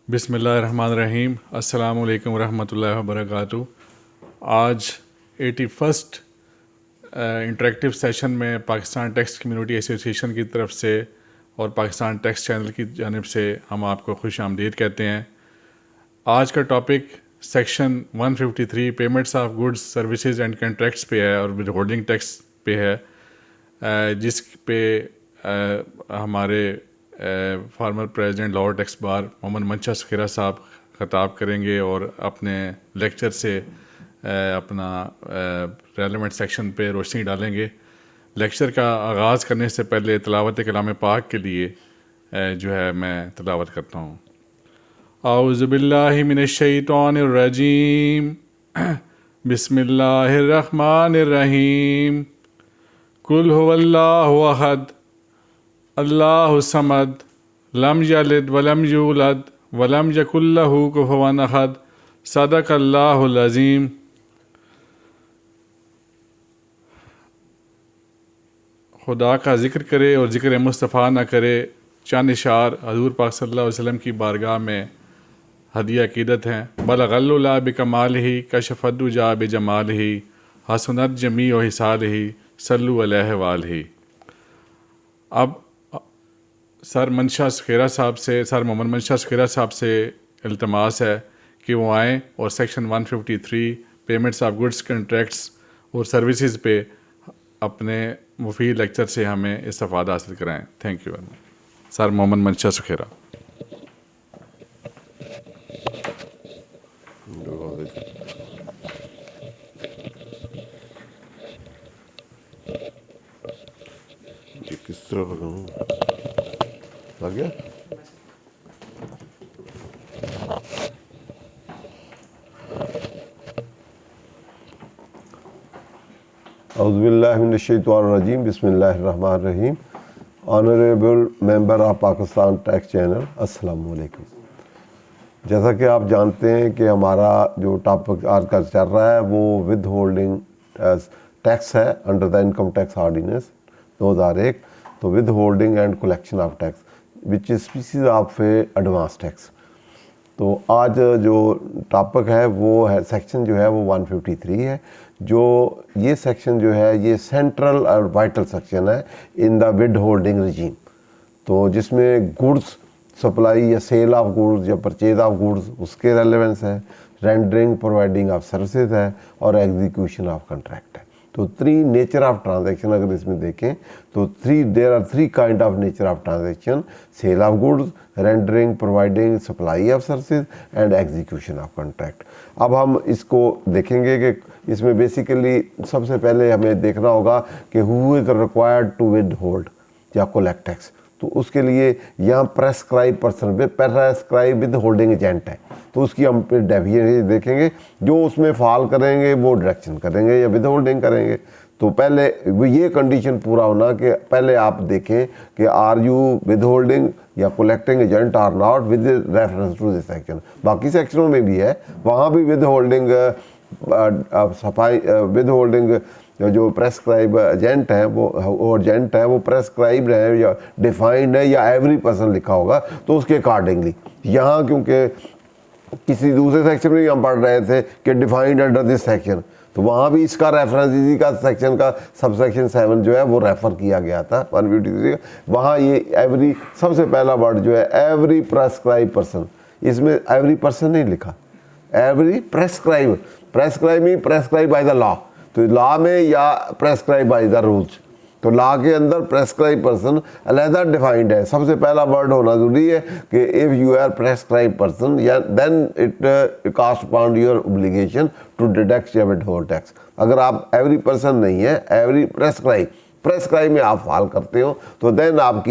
बिस्मिल्लाहिर्रहमानिर्रहीम। अस्सलामु अलैकुम रहमतुल्लाहि व बरकातुहू। आज 81st इंटरेक्टिव सेशन में पाकिस्तान टेक्स्ट कम्युनिटी एसोसिएशन की तरफ से और पाकिस्तान टेक्स्ट चैनल की जानिब से हम आपको खुश आमदीद कहते हैं। आज का topic section 153 payments of goods services and contracts पे है और विद होल्डिंग टैक्स पे है, जिस पे हमारे farmer president Lahore tax bar Mohammad Mansha Sakhira साहब ख़ताब करेंगे और अपने लेक्चर से अपना रेलेवेंट सेक्शन पे रोशनी डालेंगे। लेक्चर का आगाज़ करने से पहले तिलावत कलाम पाक के लिए जो है मैं तिलावत करता हूँ। औज़ु बिल्लाहि मिनश्शैतानिर्रजीम बिस्मिल्लाहिर्रहमानिर्रहीम। कुल हुवल्लाहु अहद अल्लाहु समद लम यलिद वलम यूलद वलम यकुल लहू कुफुवन अहद। सदक़ल्लाहुल अज़ीम। खुदा का ज़िक्र करे और ज़िक्र मुस्तफ़ा न करे, चंद इशार हज़ूर पाक सल्लल्लाहु अलैहि वसल्लम की बारगाह में हदिया अक़ीदत हैं। बलग़ल्लुला बिकमालिही कशफ़द्दुजा बिजमालिही हसनत जमी व हिसालिही सल्लु अलैहि वालिही। अब सर मोहम्मद मंशा सखीरा साहब से इल्तमास है कि वो आएँ और सेक्शन 153 पेमेंट्स ऑफ गुड्स कंट्रैक्ट्स और सर्विसेज पे अपने मुफीद लेक्चर से हमें इस्तिफ़ादा हासिल कराएँ। Thank you very much. Sir Mohammad Mansha Sakhira. किस तरह लगाऊं? आ गया? औज़ुबिल्लाहि मिनश्शैतानिर्रजीम बिस्मिल्लाहिर्रहमानिर्रहीम। Honourable member of Pakistan tax channel, अस्सलामु अलैकुम। जैसा कि आप जानते हैं कि हमारा जो टॉपिक आज का चल रहा है वो विद होल्डिंग टैक्स है under the income tax ordinance 2001। तो withholding and collection of tax which is species of advance tax. तो आज जो टॉपिक है वो है सेक्शन जो है वो 153 है। जो ये सेक्शन जो है ये सेंट्रल और वाइटल सेक्शन है in the with holding regime. तो जिसमें गुड्स सप्लाई या सेल ऑफ गुड्स या परचेज ऑफ गुड्स उसके रेलेवेंस है, रेंडरिंग प्रोवाइडिंग ऑफ सर्विसेज है और एग्जीक्यूशन ऑफ कॉन्ट्रैक्ट है। तो 3 नेचर ऑफ ट्रांजैक्शन अगर इसमें देखें तो there are 3 kind of nature of transaction: sale of goods, rendering providing supply of services and execution of contract. अब हम इसको देखेंगे कि इसमें बेसिकली सबसे पहले हमें देखना होगा कि who is required to withhold या कलेक्ट टैक्स। तो उसके लिए यहाँ prescribe person prescribe withholding agent है, तो उसकी हम डेफिनेशन देखेंगे। जो उसमें फॉल करेंगे वो डायरेक्शन करेंगे या विद होल्डिंग करेंगे। तो पहले ये कंडीशन पूरा होना कि पहले आप देखें कि आर यू विद होल्डिंग या collecting agent are not with reference to this section. बाकी सेक्शनों में भी है, वहाँ भी विद होल्डिंग सफाई विद होल्डिंग जो प्रेस्क्राइब एजेंट है वो एजेंट है वो प्रेस्क्राइब है या डिफाइंड है या एवरी पर्सन लिखा होगा, तो उसके अकॉर्डिंगली यहाँ क्योंकि किसी दूसरे सेक्शन में हम पढ़ रहे थे कि डिफाइंड अंडर दिस सेक्शन, तो वहाँ भी इसका रेफरेंस इसी का सेक्शन का सब सेक्शन 7 जो है वो रेफ़र किया गया था 153 का। वहाँ ये एवरी सबसे पहला वर्ड जो है एवरी प्रेस्क्राइब पर्सन, इसमें एवरी पर्सन नहीं लिखा, every prescribe. Prescribe by the law, तो लॉ में या प्रेस्क्राइब बाय द रूल्स। तो लॉ के अंदर प्रेस्क्राइब पर्सन अलहदा डिफाइंड है। सबसे पहला वर्ड होना जरूरी है कि if you are prescribe person या then it cast upon your obligation to deduct या विद होल्ड टैक्स। अगर आप एवरी पर्सन नहीं है, एवरी प्रेस्क्राइब में आप फॉल करते हो तो देन आप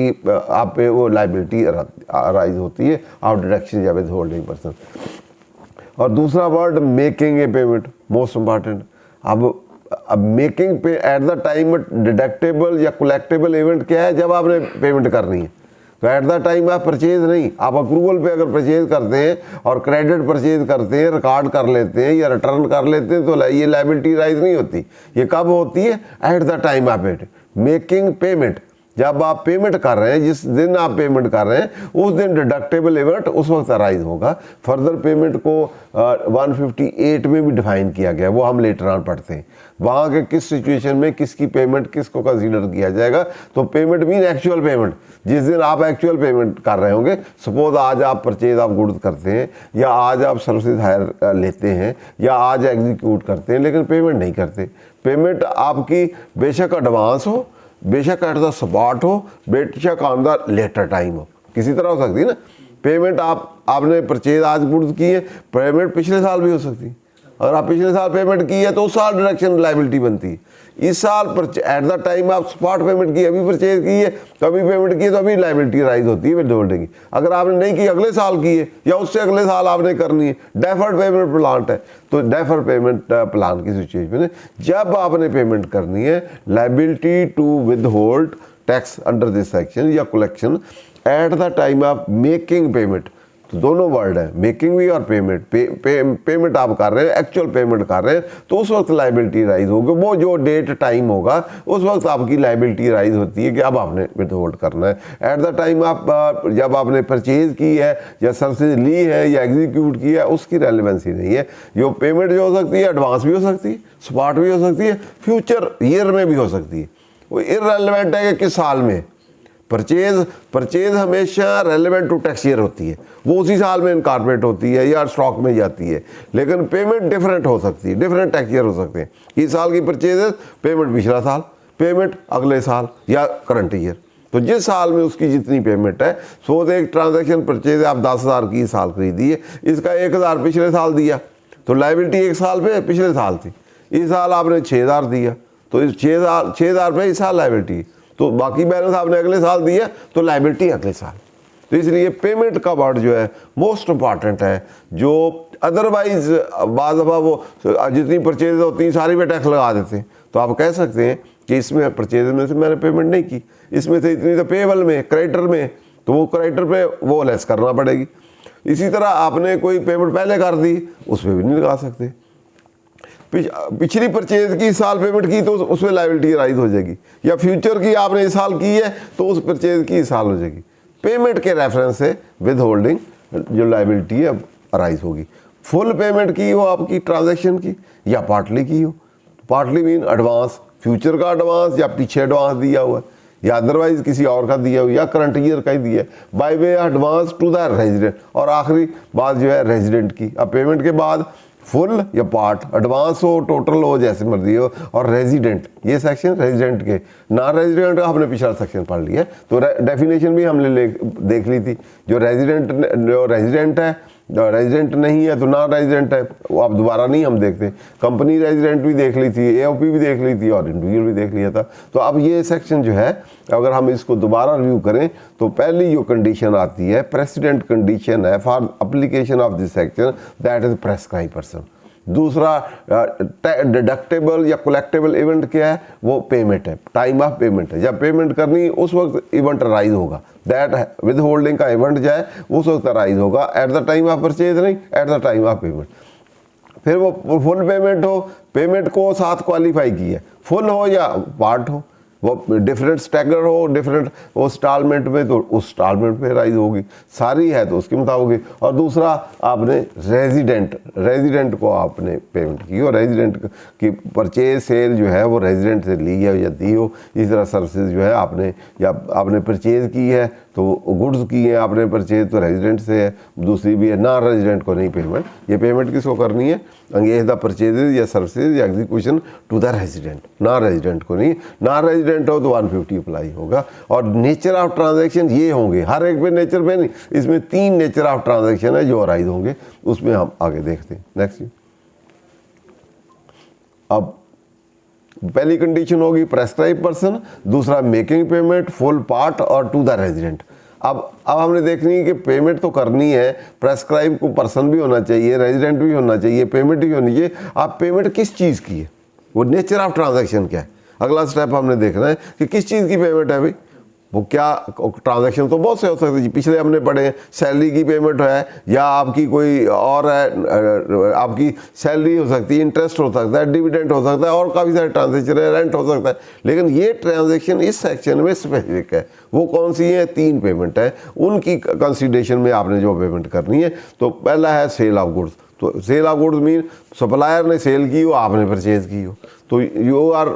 पे वो लाइबिलिटी अराइज होती है ऑफ डिडक्शन या विद होल्डिंग पर्सन। और दूसरा word making a payment, most important. अब मेकिंग पे एट द टाइम डिडक्टेबल या कलेक्टेबल इवेंट क्या है? जब आपने पेमेंट करनी है। तो एट द टाइम आप परचेज नहीं, आप अप्रूवल पे अगर परचेज करते हैं और क्रेडिट परचेज करते हैं, रिकॉर्ड कर लेते हैं या रिटर्न कर लेते हैं, तो ये लायबिलिटी राइज नहीं होती। ये कब होती है? Eight the time of it making payment. जब आप पेमेंट कर रहे हैं, जिस दिन आप पेमेंट कर रहे हैं उस दिन डिडक्टेबल इवेंट उस वक्त अराइज होगा। फर्दर पेमेंट को 158 में भी डिफाइन किया गया, वो हम लेटर ऑन पढ़ते हैं। वहाँ के किस सिचुएशन में किसकी पेमेंट किसको कंसीडर किया जाएगा। तो पेमेंट मीन एक्चुअल पेमेंट, जिस दिन आप एक्चुअल पेमेंट कर रहे होंगे। सपोज आज आप परचेज ऑफ गुड्स करते हैं, या आज आप सर्विसेज हायर लेते हैं, या आज एग्जीक्यूट करते हैं, लेकिन पेमेंट नहीं करते। पेमेंट आपकी बेशक एडवांस हो, बेशक एट द स्पॉट हो, बेशक ऑन द लेटर टाइम हो, किसी तरह हो सकती है ना। पेमेंट आपने परचेज आज गुड्स की है, पेमेंट पिछले साल भी हो सकती है। अगर आप पिछले साल पेमेंट की है तो उस साल डिडक्शन लायबिलिटी बनती है। इस साल एट द टाइम आप स्पॉट पेमेंट की, अभी परचेज की है तो अभी पेमेंट की है, तो अभी लायबिलिटी राइज होती है विद होल्डिंग की। अगर आपने नहीं की, अगले साल की है या उससे अगले साल आपने करनी है, डेफर्ड पेमेंट प्लान है, तो डेफर्ड पेमेंट प्लान की सिचुएशन में जब आपने पेमेंट करनी है, liability to withhold tax under this section या collection at the time of making payment. तो दोनों वर्ड है, मेकिंग भी और पेमेंट। पेमेंट आप कर रहे हैं, एक्चुअल पेमेंट कर रहे हैं, तो उस वक्त लायबिलिटी राइज होगी। वो जो डेट टाइम होगा उस वक्त आपकी लायबिलिटी राइज होती है कि अब आपने विद होल्ड करना है। एट द टाइम आप जब आपने परचेज की है या सर्विस ली है या एग्जीक्यूट की है, उसकी रेलिवेंसी नहीं है। जो पेमेंट जो हो सकती है एडवांस भी हो सकती है, स्पॉट भी हो सकती है, फ्यूचर ईयर में भी हो सकती है। वो इररेलेवेंट है कि किस साल में। परचेज हमेशा रेलेवेंट टू टैक्स ईयर होती है, वो उसी साल में इनकॉर्पोरेट होती है या स्टॉक में जाती है। लेकिन पेमेंट डिफरेंट हो सकती है, डिफरेंट टैक्स ईयर हो सकते हैं। इस साल की परचेज है, पेमेंट पिछला साल, पेमेंट अगले साल या करंट ईयर। तो जिस साल में उसकी जितनी पेमेंट है, सपोज एक ट्रांजैक्शन परचेज है, आप 10,000 की इस साल खरीदी है, इसका 1,000 पिछले साल दिया, तो लायबिलिटी एक साल पे पिछले साल थी। इस साल आपने 6,000 दिया, तो इस 6,000 पे इस साल लायबिलिटी, तो बाकी बैलेंस आपने अगले साल दिया तो लायबिलिटी अगले साल। तो इसलिए पेमेंट का वर्ड जो है मोस्ट इम्पॉर्टेंट है, जो अदरवाइज बाद दफ़ा वो जितनी परचेज होती हैं सारी पे टैक्स लगा देते हैं। तो आप कह सकते हैं कि इसमें परचेज में से मैंने पेमेंट नहीं की, इसमें से इतनी तो पेबल में, क्रेडिटर में, तो वो क्रेडिटर पे वो लेस करना पड़ेगी। इसी तरह आपने कोई पेमेंट पहले कर दी, उस पर भी नहीं लगा सकते। पिछली परचेज की इस साल पेमेंट की तो उसमें लायबिलिटी राइज हो जाएगी, या फ्यूचर की आपने इस साल की है तो उस परचेज की इस साल हो जाएगी। पेमेंट के रेफरेंस से विद होल्डिंग जो लायबिलिटी है राइज होगी। फुल पेमेंट की हो आपकी ट्रांजैक्शन की या पार्टली की हो, पार्टली मीन एडवांस, फ्यूचर का एडवांस या पीछे एडवांस दिया हुआ है, या अदरवाइज किसी और का दिया हुआ या करंट ईयर का ही दिया है, by way advance to the resident. और आखिरी बात जो है रेजिडेंट की, अब पेमेंट के बाद फुल या पार्ट, एडवांस हो, टोटल हो, जैसे मर्जी हो। और रेजिडेंट, ये सेक्शन रेजिडेंट के, नॉन रेजिडेंट हमने पिछला सेक्शन पढ़ लिया, तो डेफिनेशन भी हमने देख ली थी। जो रेजिडेंट है, रेजिडेंट नहीं है तो नॉन रेजिडेंट है, वो अब दोबारा नहीं हम देखते। कंपनी रेजिडेंट भी देख ली थी, एओपी भी देख ली थी और इंडिविजुअल भी देख लिया था। तो अब ये सेक्शन जो है अगर हम इसको दोबारा रिव्यू करें तो पहली जो कंडीशन आती है, प्रेसिडेंट कंडीशन है for application of this section, that is prescribe person. दूसरा डिडक्टेबल या कलेक्टेबल इवेंट क्या है, वो पेमेंट है, टाइम ऑफ पेमेंट है। जब पेमेंट करनी उस वक्त इवेंट राइज होगा, दैट विद होल्डिंग का इवेंट जो है उस वक्त राइज होगा, at the time of purchase नहीं, at the time of payment. फिर वो फुल पेमेंट हो, पेमेंट को साथ क्वालिफाई की है, फुल हो या पार्ट हो, वो डिफरेंट स्टैगर हो, डिफरेंट वो इंस्टॉलमेंट में, तो उस इंस्टॉलमेंट पे राइज होगी, सारी है तो उसके मुताबिक। और दूसरा आपने रेजिडेंट को आपने पेमेंट की और रेजिडेंट की परचेज सेल जो है वो रेजिडेंट से ली है या दी हो। इस तरह सर्विसेज जो है आपने परचेज की है तो गुड्स की है आपने परचेज, तो रेजिडेंट से है। दूसरी भी है नॉन रेजिडेंट को नहीं पेमेंट। ये पेमेंट किसको करनी है, अंगेज द परचेजेज या सर्विसेज या execution to the resident, non resident को नहीं। नॉन रेजिडेंट हो तो 150 अप्लाई होगा। और नेचर ऑफ ट्रांजैक्शन ये होंगे, हर एक पे नेचर पे नहीं, इसमें 3 नेचर ऑफ ट्रांजैक्शन है जो अराइज होंगे, उसमें हम आगे देखते हैं। नेक्स्ट, अब पहली कंडीशन होगी प्रेस्क्राइब पर्सन, दूसरा मेकिंग पेमेंट फुल पार्ट और टू द रेजिडेंट। अब हमने देखनी है कि पेमेंट तो करनी है, प्रेस्क्राइब को पर्सन भी होना चाहिए, रेजिडेंट भी होना चाहिए, पेमेंट भी होनी चाहिए। आप पेमेंट किस चीज़ की है, वो नेचर ऑफ ट्रांजैक्शन क्या है, अगला स्टेप हमने देखना है कि किस चीज़ की पेमेंट है भाई। वो क्या ट्रांजैक्शन तो बहुत से हो सकते हैं। पिछले हमने पढ़े हैं, सैलरी की पेमेंट है या आपकी कोई और है, आपकी सैलरी हो सकती है, इंटरेस्ट हो सकता है, डिविडेंड हो सकता है और काफ़ी सारे ट्रांजेक्शन है, रेंट हो सकता है। लेकिन ये ट्रांजेक्शन इस सेक्शन में स्पेसिफिक है। वो कौन सी है? 3 पेमेंट है, उनकी कंसिडरेशन में आपने जो पेमेंट करनी है। तो पहला है सेल ऑफ गुड्स। तो sale of goods mean supplier ने सेल की हो, आपने परचेज की हो, तो यू आर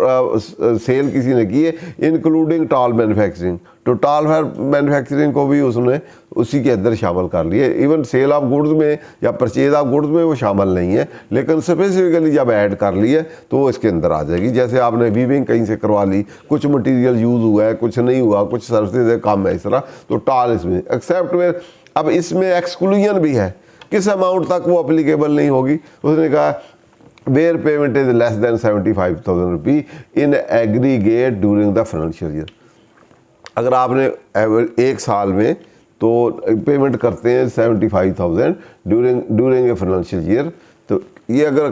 सेल किसी ने की है, इंक्लूडिंग टॉल मैन्युफैक्चरिंग। तो टॉल मैन्युफैक्चरिंग को भी उसने उसी के अंदर शामिल कर लिया। इवन सेल ऑफ गुड्स में या परचेज ऑफ गुड्स में वो शामिल नहीं है, लेकिन स्पेसिफिकली जब ऐड कर लिया तो वो इसके अंदर आ जाएगी। जैसे आपने वीविंग कहीं से करवा ली, कुछ मटेरियल यूज़ हुआ है, कुछ नहीं हुआ, कुछ सर्विसेज है, कम है, इस तरह, तो टॉल इसमें एक्सेप्ट में। अब इसमें एक्सक्लूजन भी है, किस अमाउंट तक वो अप्लीकेबल नहीं होगी। उसने कहा where payment is less than 75,000 rupee in aggregate during the financial year. अगर आपने एक साल में तो पेमेंट करते हैं 75,000 ड्यूरिंग ए फाइनेंशियल ईयर, तो ये अगर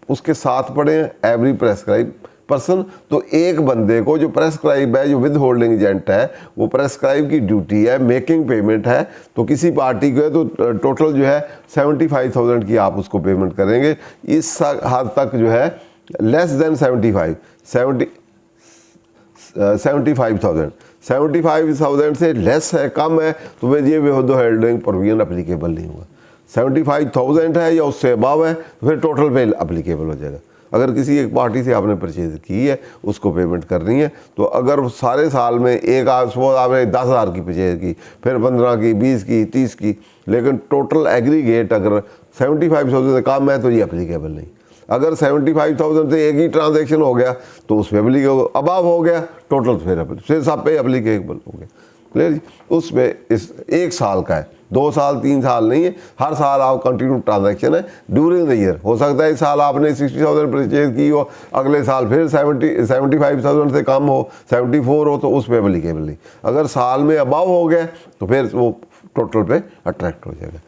उसके साथ पड़े एवरी प्रेस्क्राइब पर्सन, तो एक बंदे को जो प्रेस्क्राइब है, जो विद होल्डिंग एजेंट है, वो प्रेस्क्राइब की ड्यूटी है, मेकिंग पेमेंट है। तो किसी पार्टी को है तो टोटल जो है 75,000 की आप उसको पेमेंट करेंगे। इस हद तक जो है लेस देन 75,000 से लेस है, कम है, तो फिर ये विद होल्डिंग प्रोविजन अप्लीकेबल नहीं होगा। 75,000 है या उससे अबव है तो फिर टोटल पे अप्लीकेबल हो जाएगा। अगर किसी एक पार्टी से आपने परचेज की है, उसको पेमेंट करनी है, तो अगर सारे साल में एक सपोज आपने 10,000 की परचेज की, फिर 15 की, 20 की, 30 की, लेकिन टोटल एग्रीगेट अगर 75,000 से कम है तो ये अप्लीकेबल नहीं। अगर 75,000 से एक ही ट्रांजैक्शन हो गया तो उस पर अप्लीकेबल, अबव हो गया टोटल फिर सब पे अप्लीकेबल हो गया। क्लियर जी? उसमें इस 1 साल का है, 2 साल 3 साल नहीं है, हर साल आप कंटिन्यू ट्रांजैक्शन है ड्यूरिंग द ईयर। हो सकता है इस साल आपने 60,000 परचेज की हो, अगले साल फिर 75,000 से कम हो, 74 हो, तो उस पर अप्लीकेबल नहीं। अगर साल में अबव हो गया तो फिर वो टोटल पे अट्रैक्ट हो जाएगा।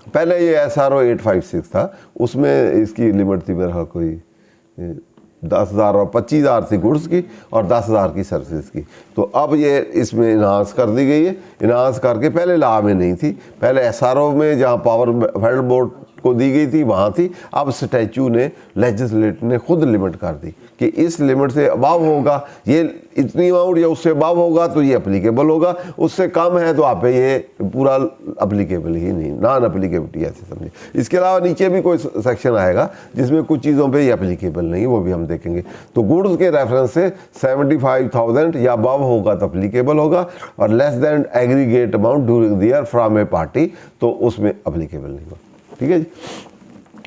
पहले ये SRO 856 था, उसमें इसकी लिमिट थी मेरा कोई 10,000 और 25,000 थी गुड्स की और 10,000 की सर्विसेज की। तो अब ये इसमें इन्हांस कर दी गई है। इन्हांस करके पहले लॉ में नहीं थी, पहले SRO में जहाँ पावर फेडरल बोर्ड को दी गई थी वहाँ थी। अब स्टैचू ने, लेजिस्लेटर ने खुद लिमिट कर दी कि इस लिमिट से अबव होगा, ये इतनी अमाउंट या उससे अबव होगा तो ये अप्लीकेबल होगा, उससे कम है तो आप पे ये पूरा अप्लीकेबल ही नहीं, नॉन अप्लीकेबिलिटी ऐसे समझे। इसके अलावा नीचे भी कोई सेक्शन आएगा जिसमें कुछ चीज़ों पे ये अप्लीकेबल नहीं, वो भी हम देखेंगे। तो गुड्स के रेफरेंस से 75,000 या अबव होगा तो अप्लीकेबल होगा, और less than aggregate amount during the year from A party तो उसमें अप्लीकेबल नहीं होगा। ठीक है जी?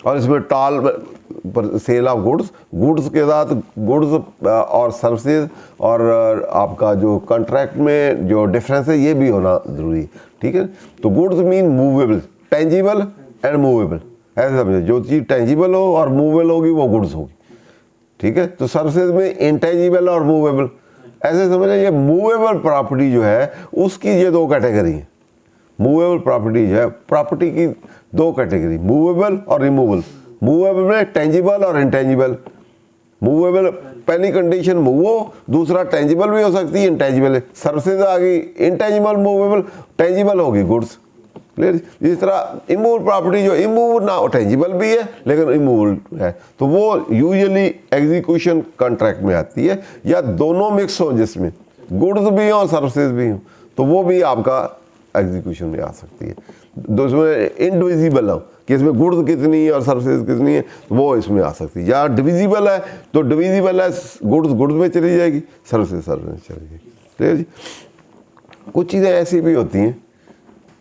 और इसमें टॉल पर सेल ऑफ गुड्स के साथ गुड्स और सर्विसेज और आपका जो कॉन्ट्रैक्ट में जो डिफरेंस है ये भी होना ज़रूरी है। ठीक है? तो goods mean movable, tangible and movable, ऐसे समझो। जो चीज़ टेंजिबल हो और मूवेबल होगी वो गुड्स होगी। ठीक है? तो सर्विसेज में इंटेंजिबल और मूवेबल, ऐसे समझ ये मूवेबल प्रॉपर्टी जो है उसकी ये 2 कैटेगरी हैं। मूवेबल प्रॉपर्टी जो है, प्रॉपर्टी की 2 कैटेगरी, मूवेबल और रिमूवेबल। मूवेबल में टेंजिबल और इंटेंजिबल। मूवेबल पहली कंडीशन मूव हो, दूसरा टेंजिबल भी हो सकती है, इंटेंजिबल है। सर्विसेज आ गई इंटेंजिबल, मूवेबल, टेंजिबल होगी गुड्स। क्लियर? इस तरह इमूवेबल प्रॉपर्टी जो इमूव ना टेंजिबल भी है लेकिन इमूवेबल है, तो वो यूजुअली एग्जीक्यूशन कॉन्ट्रैक्ट में आती है, या दोनों मिक्स हो जिसमें गुड्स भी हो और सर्विसेज भी हो, तो वो भी आपका एग्जीक्यूशन में आ सकती है। उसमें इनडिविजिबल हो कि इसमें गुड्स कितनी है और सर्विसेज कितनी है, वो इसमें आ सकती है। या डिविजिबल है तो डिविजिबल है, गुड्स में चली जाएगी, सर्विसेज में चली जाएगी। ठीक है जी? कुछ चीज़ें ऐसी भी होती हैं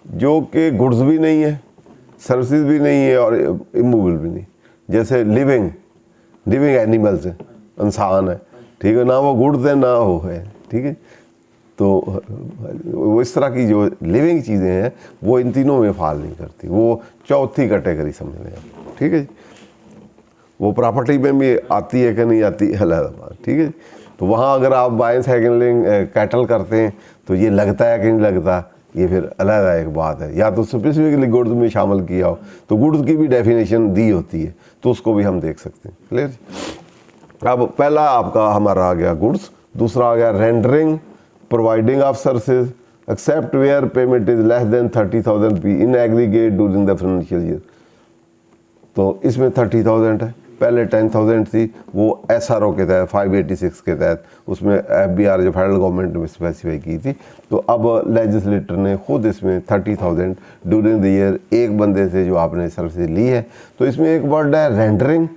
जो कि गुड्स भी नहीं है, सर्विसेज भी नहीं है और इमूवेबल भी नहीं। जैसे लिविंग एनिमल्स है, इंसान है, ठीक है ना, वो गुड्स है ना वो है। ठीक है? तो वो इस तरह की जो लिविंग चीज़ें हैं वो इन तीनों में फाल नहीं करती, वो चौथी कैटेगरी समझ लें आप। ठीक है जी? वो प्रॉपर्टी में भी आती है कि नहीं आती है अलग बात। ठीक है? तो वहाँ अगर आप बाइंग सेकेंडलिंग कैटल करते हैं तो ये लगता है कि नहीं लगता, ये फिर अलग एक बात है। या तो स्पेसिफिकली गुड्स में शामिल किया हो तो गुड्स की भी डेफिनेशन दी होती है, तो उसको भी हम देख सकते हैं। क्लियर? अब पहला आपका हमारा आ गया गुड्स, दूसरा आ गया rendering providing of services except where payment is less than 30,000 P in aggregate during the financial year। तो इसमें 30,000 है, पहले 10,000 थी, वो SRO के तहत 586 के तहत उसमें FBR जो फेडरल गवर्नमेंट ने स्पेसिफाई की थी। तो अब लेजिस्लेटर ने खुद इसमें 30,000 ड्यूरिंग द ईयर एक बंदे से जो आपने सर्विस ली है। तो इसमें एक वर्ड है रेंडरिंग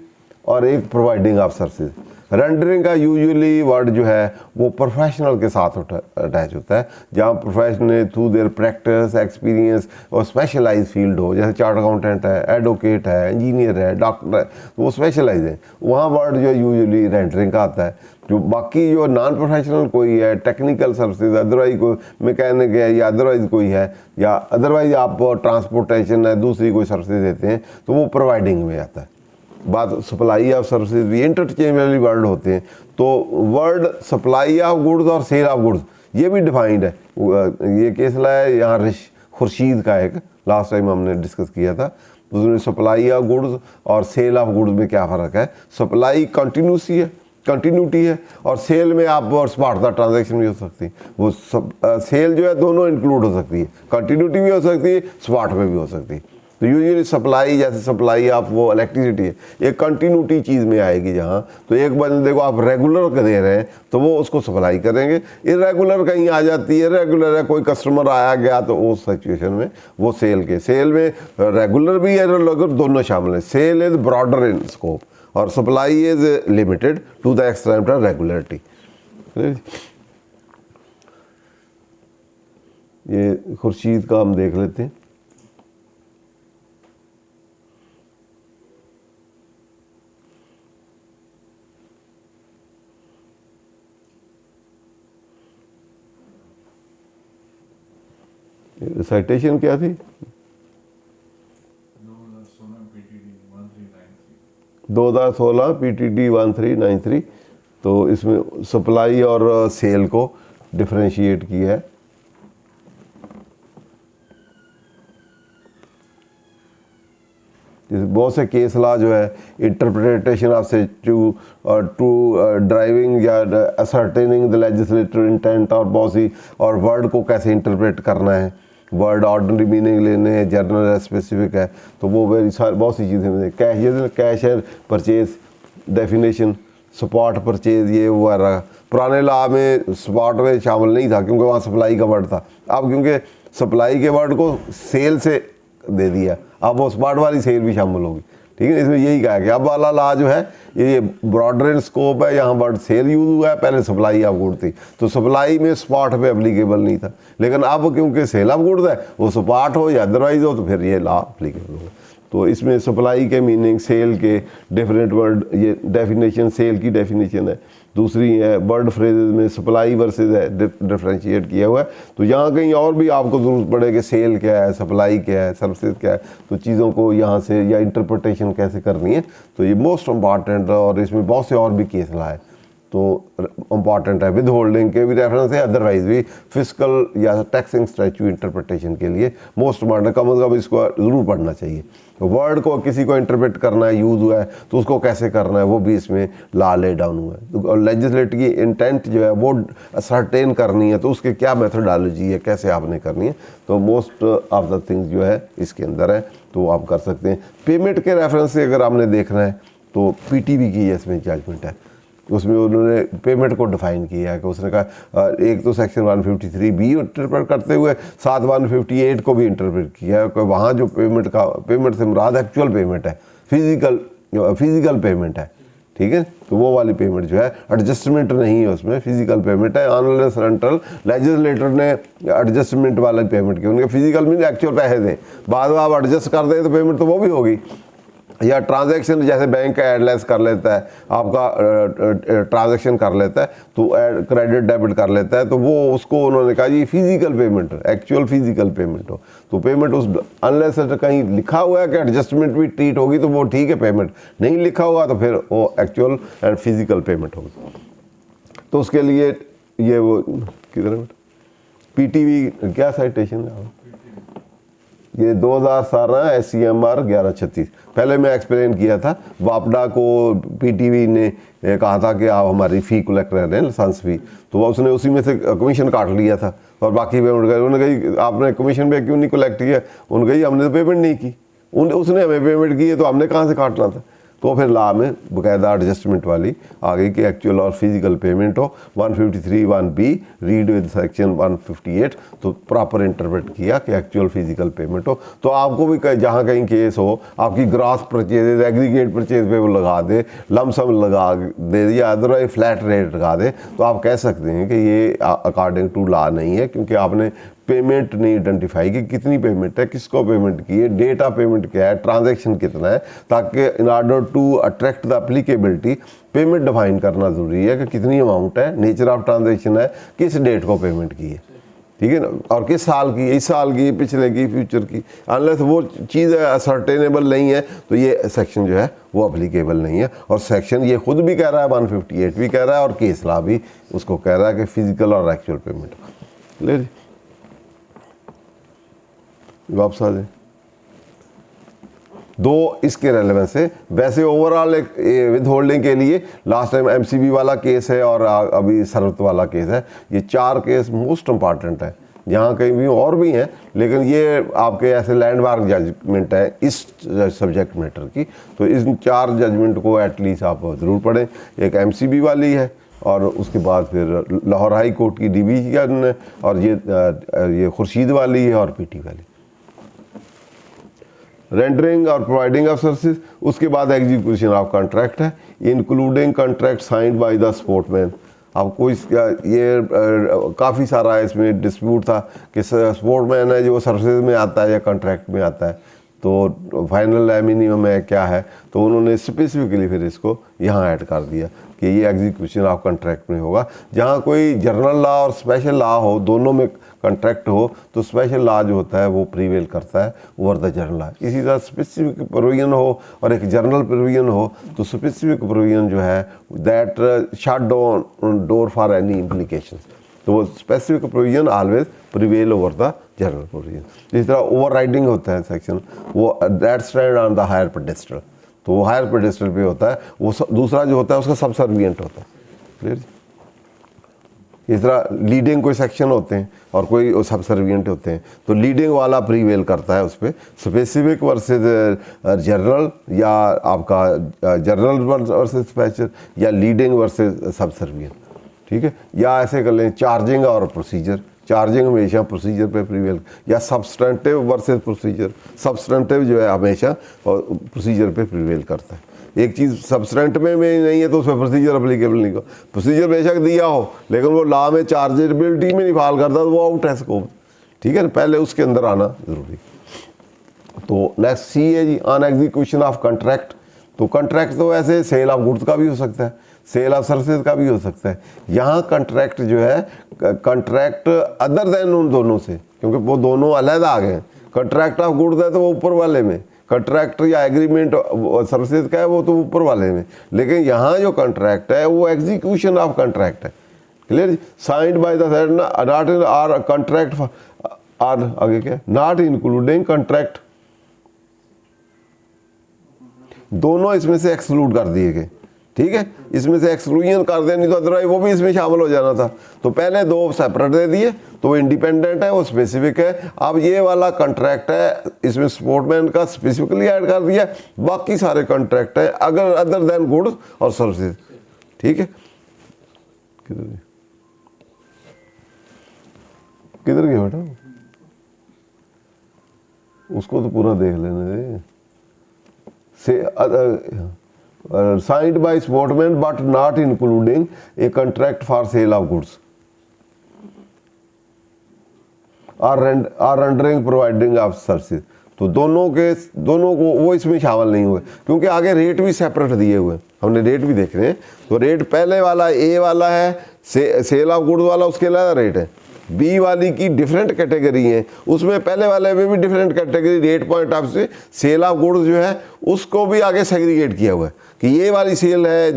और एक प्रोवाइडिंग ऑफ सर्विसेज। रेंडरिंग का यूजुअली वर्ड जो है वो प्रोफेशनल के साथ अटैच होता है, जहाँ professional through their practice experience और स्पेशलाइज फील्ड हो, जैसे चार्ट अकाउंटेंट है, एडवोकेट है, इंजीनियर है, डॉक्टर है, तो वो स्पेशलाइज है, वहाँ वर्ड जो है यूजुअली रेंडरिंग का आता है। जो बाकी जो नॉन प्रोफेशनल कोई है, टेक्निकल सर्विसेज, अदरवाइज कोई मैकेनिक है या अदरवाइज कोई है, या अदरवाइज आप ट्रांसपोर्टेशन है, दूसरी कोई सर्विसेज देते हैं, तो वो प्रोवाइडिंग में आता है। बात सप्लाई ऑफ सर्विसेज भी इंटरचेंजेबल वर्ड होते हैं। तो वर्ड सप्लाई ऑफ गुड्स और सेल ऑफ गुड्स ये भी डिफाइंड है। ये केस लाया है यहाँ खुर्शीद का, एक लास्ट टाइम हमने डिस्कस किया था, उसमें सप्लाई ऑफ गुड्स और सेल ऑफ गुड्स में क्या फ़र्क है। सप्लाई कंटिन्यूटी है और सेल में आप और स्पॉट का ट्रांजैक्शन भी हो सकती है। वो सेल जो है दोनों इंक्लूड हो सकती है, कंटिन्यूटी भी हो सकती है, स्पॉट में भी हो सकती है। तो यूजुअली सप्लाई, जैसे सप्लाई आप वो इलेक्ट्रिसिटी है, एक कंटिन्यूटी चीज़ में आएगी जहाँ, तो एक बंदे को आप रेगुलर दे रहे हैं तो वो उसको सप्लाई करेंगे। इरेगुलर कहीं आ जाती है, रेगुलर है, कोई कस्टमर आया गया, तो उस सिचुएशन में वो सेल में रेगुलर भी है, रेगुलर दोनों शामिल है। Sale is broader in scope और supply is limited to the extent of regularity. ये खुर्शीद का हम देख लेते हैं। साइटेशन क्या थी? 2016 PTD 1393। तो इसमें सप्लाई और सेल को डिफरेंशिएट किया है। बहुत से केस लॉ जो है इंटरप्रिटेशन ऑफ से टू ड्राइविंग या असर्टेनिंग द लेजिस्लेटिव इंटेंट और बहुत सी और वर्ड को कैसे इंटरप्रेट करना है, वर्ड ऑर्डिनरी मीनिंग लेने हैं, जनरल है, स्पेसिफिक है, तो वो बहुत सी चीज़ें कैश है, परचेज डेफिनेशन, स्पॉट परचेज, ये वो रहा। पुराने लॉ में स्पॉट में शामिल नहीं था क्योंकि वहाँ सप्लाई का वर्ड था। अब क्योंकि सप्लाई के वर्ड को सेल से दे दिया, अब वो स्पॉट वाली सेल भी शामिल होगी। ठीक है, इसमें यही कहा कि अब वाला लॉ जो है ये ब्रॉडर इन स्कोप है। यहाँ वर्ड सेल यूज हुआ है, पहले सप्लाई ऑफ गुड थी, तो सप्लाई में स्पॉट पे एप्लीकेबल नहीं था, लेकिन अब क्योंकि सेल ऑफ गुड्स है, वो स्पॉट हो या अदरवाइज हो, तो फिर ये लॉ एप्लीकेबल होगा। तो इसमें सप्लाई के मीनिंग, सेल के डिफरेंट वर्ड, ये डेफिनेशन सेल की डेफिनेशन है। दूसरी है वर्ड फ्रेजेस में सप्लाई वर्सेस है, डिफ्रेंशिएट किया हुआ है। तो यहाँ कहीं और भी आपको ज़रूरत पड़े कि सेल क्या है, सप्लाई क्या है, सर्विसेज क्या है, तो चीज़ों को यहाँ से या इंटरप्रिटेशन कैसे करनी है, तो ये मोस्ट इम्पॉर्टेंट। और इसमें बहुत से और भी केस लाए तो इम्पॉर्टेंट है। विद होल्डिंग के भी रेफरेंस है, अदरवाइज भी फिजिकल या टैक्सिंग स्टैच्यू इंटरप्रिटेशन के लिए मोस्ट इम्पॉर्टेंट, कम से कम इसको ज़रूर पढ़ना चाहिए। वर्ड को किसी को इंटरप्रेट करना है, यूज़ हुआ है, तो उसको कैसे करना है वो भी इसमें लॉ ले डाउन हुआ है। तो लेजिस्लेटिव की इंटेंट जो है वो सर्टेन करनी है, तो उसके क्या मेथोडोलॉजी है, कैसे आपने करनी है, तो मोस्ट ऑफ द थिंग्स जो है इसके अंदर है, तो आप कर सकते हैं। पेमेंट के रेफरेंस से अगर आपने देखना है तो PTV की इसमें जजमेंट है, उसमें उन्होंने पेमेंट को डिफाइन किया है कि उसने कहा एक तो सेक्शन 153 भी इंटरप्रेट करते हुए साथ 158 को भी इंटरप्रेट किया है कि वहाँ जो पेमेंट से मुराद एक्चुअल पेमेंट है, फिजिकल पेमेंट है। ठीक है, तो वो वाली पेमेंट जो है एडजस्टमेंट नहीं है, उसमें फिजिकल पेमेंट है। अनलेस अनटिल लेजिस्लेटर ने एडजस्टमेंट वाला पेमेंट की, उनके फिजिकल मीन एक्चुअल पैसे दें, बाद में आप एडजस्ट कर दें तो पेमेंट तो वो भी होगी। या ट्रांजैक्शन जैसे बैंक का एडलेस कर लेता है, आपका ट्रांजैक्शन कर लेता है, तो क्रेडिट डेबिट कर लेता है, तो वो उसको उन्होंने कहा ये physical payment, actual physical payment हो। तो पेमेंट उस अनलेस कहीं लिखा हुआ है कि एडजस्टमेंट भी ट्रीट होगी तो वो ठीक है, पेमेंट नहीं लिखा होगा तो फिर वो एक्चुअल एंड फिजिकल पेमेंट होगी। तो उसके लिए ये वो किधर PTV क्या साइटेशन है, ये 2017 SCMR 1136। पहले मैं एक्सप्लेन किया था, वापडा को PTV ने कहा था कि आप हमारी फ़ी कलेक्ट कर रहे हैं, लाइसेंस फ़ी, तो उसने उसी में से कमीशन काट लिया था और बाकी पेमेंट कर। उन्होंने कही आपने कमीशन पे क्यों नहीं कलेक्ट किया? उन्होंने कही हमने तो पेमेंट नहीं की। उसने हमें पेमेंट की है तो हमने कहाँ से काटना था? तो फिर लॉ में बाकायदा एडजस्टमेंट वाली आ गई कि एक्चुअल और फिजिकल पेमेंट हो। 153(1)B रीड विद सेक्शन 158, तो प्रॉपर इंटरप्रेट किया कि एक्चुअल फिजिकल पेमेंट हो। तो आपको भी जहाँ कहीं केस हो, आपकी ग्रॉस परचेज एग्रीगेट परचेज पे वो लगा दे, लमसम लगा दे या अदरवाइज फ्लैट रेट लगा दे, तो आप कह सकते हैं कि ये अकॉर्डिंग टू लॉ नहीं है, क्योंकि आपने पेमेंट नहीं आइडेंटिफाई की, कितनी पेमेंट है, किसको पेमेंट की है, डेट ऑफ पेमेंट क्या है, ट्रांजैक्शन कितना है, ताकि in order to attract the applicability payment define करना ज़रूरी है कि कितनी अमाउंट है, नेचर ऑफ ट्रांजैक्शन है, किस डेट को पेमेंट की है, ठीक है ना, और किस साल की, इस साल की, पिछले की, फ्यूचर की। अनलेस वो चीज़ असर्टेनेबल नहीं है तो ये सेक्शन जो है वो अप्लीकेबल नहीं है। और सेक्शन ये खुद भी कह रहा है, 158 भी कह रहा है और केस लॉ भी उसको कह रहा है कि फिजिकल और एक्चुअल पेमेंट। ले जी वापस आ जाए। दो इसके रेलेवेंस है। वैसे ओवरऑल एक विद होल्डिंग के लिए लास्ट टाइम MCB वाला केस है और अभी सरवत वाला केस है, ये 4 केस मोस्ट इम्पॉर्टेंट है। यहाँ कहीं भी और भी हैं, लेकिन ये आपके ऐसे लैंडमार्क जजमेंट है इस सब्जेक्ट मैटर की, तो इन 4 जजमेंट को एटलीस्ट आप ज़रूर पढ़ें। एक MCB वाली है और उसके बाद फिर लाहौर हाई कोर्ट की डिवीजन, और ये खुर्शीद वाली है और PT वाली। रेंडरिंग और प्रोवाइडिंग ऑफ सर्विसेज, उसके बाद एग्जीक्यूशन ऑफ कॉन्ट्रैक्ट है, including contract signed by the sportsman. आपको ये काफ़ी सारा इसमें डिस्प्यूट था कि स्पोर्टमैन है जो सर्विसेज में आता है या कॉन्ट्रैक्ट में आता है, तो फाइनल है मिनिमम है क्या है, तो उन्होंने स्पेसिफिकली फिर इसको यहाँ ऐड कर दिया कि ये एग्जीक्यूशन ऑफ कॉन्ट्रैक्ट में होगा। जहाँ कोई जनरल लॉ और स्पेशल लॉ हो, दोनों में कॉन्ट्रैक्ट हो, तो स्पेशल लॉ जो होता है वो प्रीवेल करता है ओवर द जनरल लॉ। इसी तरह स्पेसिफिक प्रोविजन हो और एक जनरल प्रोविजन हो, तो स्पेसिफिक प्रोविजन जो है that shut down door for any implication, तो वो specific provision always prevail over the general provision. इस तरह ओवर राइडिंग होता है सेक्शन, वो that stand on the higher pedestal, तो वो हायर पेडेस्ट्रल पे होता है, वो दूसरा जो होता है उसका सबसर्विएंट होता है। क्लियर? इस तरह लीडिंग कोई सेक्शन होते हैं और कोई सबसर्विएंट होते हैं, तो लीडिंग वाला प्रीवेल करता है उस पर, स्पेसिफिक वर्सेज जनरल, या आपका जनरल वर्सेज स्पेशल, या लीडिंग वर्सेज सबसर्विएंट, ठीक है। या ऐसे कर लें चार्जिंग और प्रोसीजर, चार्जिंग हमेशा प्रोसीजर पे प्रीवेल, या सब्सटेंटिव वर्सेस प्रोसीजर, सब्सटेंटिव जो है हमेशा प्रोसीजर पे प्रीवेल करता है। एक चीज़ सब्सटेंटिव में नहीं है तो उसमें प्रोसीजर अप्लीकेबल नहीं हो, प्रोसीजर बेशक दिया हो लेकिन वो लॉ में चार्जेबिलिटी में नहीं फाल करता तो वो आउट है स्कोप, ठीक है ना, पहले उसके अंदर आना ज़रूरी। तो नेक्स्ट C है जी, ऑन एग्जीक्यूशन ऑफ कॉन्ट्रैक्ट। तो कॉन्ट्रैक्ट तो ऐसे सेल ऑफ गुड्स का भी हो सकता है, सेल ऑफ सर्विसेज का भी हो सकता है। यहाँ कॉन्ट्रैक्ट जो है, कॉन्ट्रैक्ट अदर देन उन दोनों से, क्योंकि वो दोनों अलग आ गए हैं। कॉन्ट्रैक्ट ऑफ गुड्स है तो वो ऊपर वाले में, कॉन्ट्रैक्ट या एग्रीमेंट सर्विसेज का है वो तो ऊपर वाले में, लेकिन यहाँ जो कॉन्ट्रैक्ट है वो एग्जीक्यूशन ऑफ कॉन्ट्रैक्ट है। Clear? Signed by the side not in are contract are, आगे क्या, नॉट इंक्लूडिंग कॉन्ट्रैक्ट, दोनों इसमें से एक्सक्लूड कर दिए गए, ठीक है, इसमें से एक्सक्लूजन कर दें, नहीं तो अदरवाइज वो भी इसमें शामिल हो जाना था। तो पहले 2 सेपरेट दे दिए, तो वो इंडिपेंडेंट है, वो स्पेसिफिक है। अब ये वाला कॉन्ट्रैक्ट है, इसमें स्पोर्टमैन का स्पेसिफिकली ऐड कर दिया, बाकी सारे कॉन्ट्रैक्ट है अगर अदर देन गुड्स और सर्विसेज, ठीक है। किधर गया बेटा, उसको तो पूरा देख लेने दे। Signed by sportsman but not including a contract for sale of goods or rendering providing of services। तो दोनों को वो इसमें शामिल नहीं हुए, क्योंकि आगे रेट भी सेपरेट दिए हुए हैं, हमने रेट भी देख रहे हैं। तो रेट पहले वाला A वाला है, सेल ऑफ गुड्स वाला, उसके अलावा रेट है। B वाली की डिफरेंट कैटेगरी है, उसमें पहले वाले में भी different category rate point of से सेल ऑफ गुड्स जो है उसको भी आगे सेग्रीगेट किया हुआ है कि ये वाली सेल है,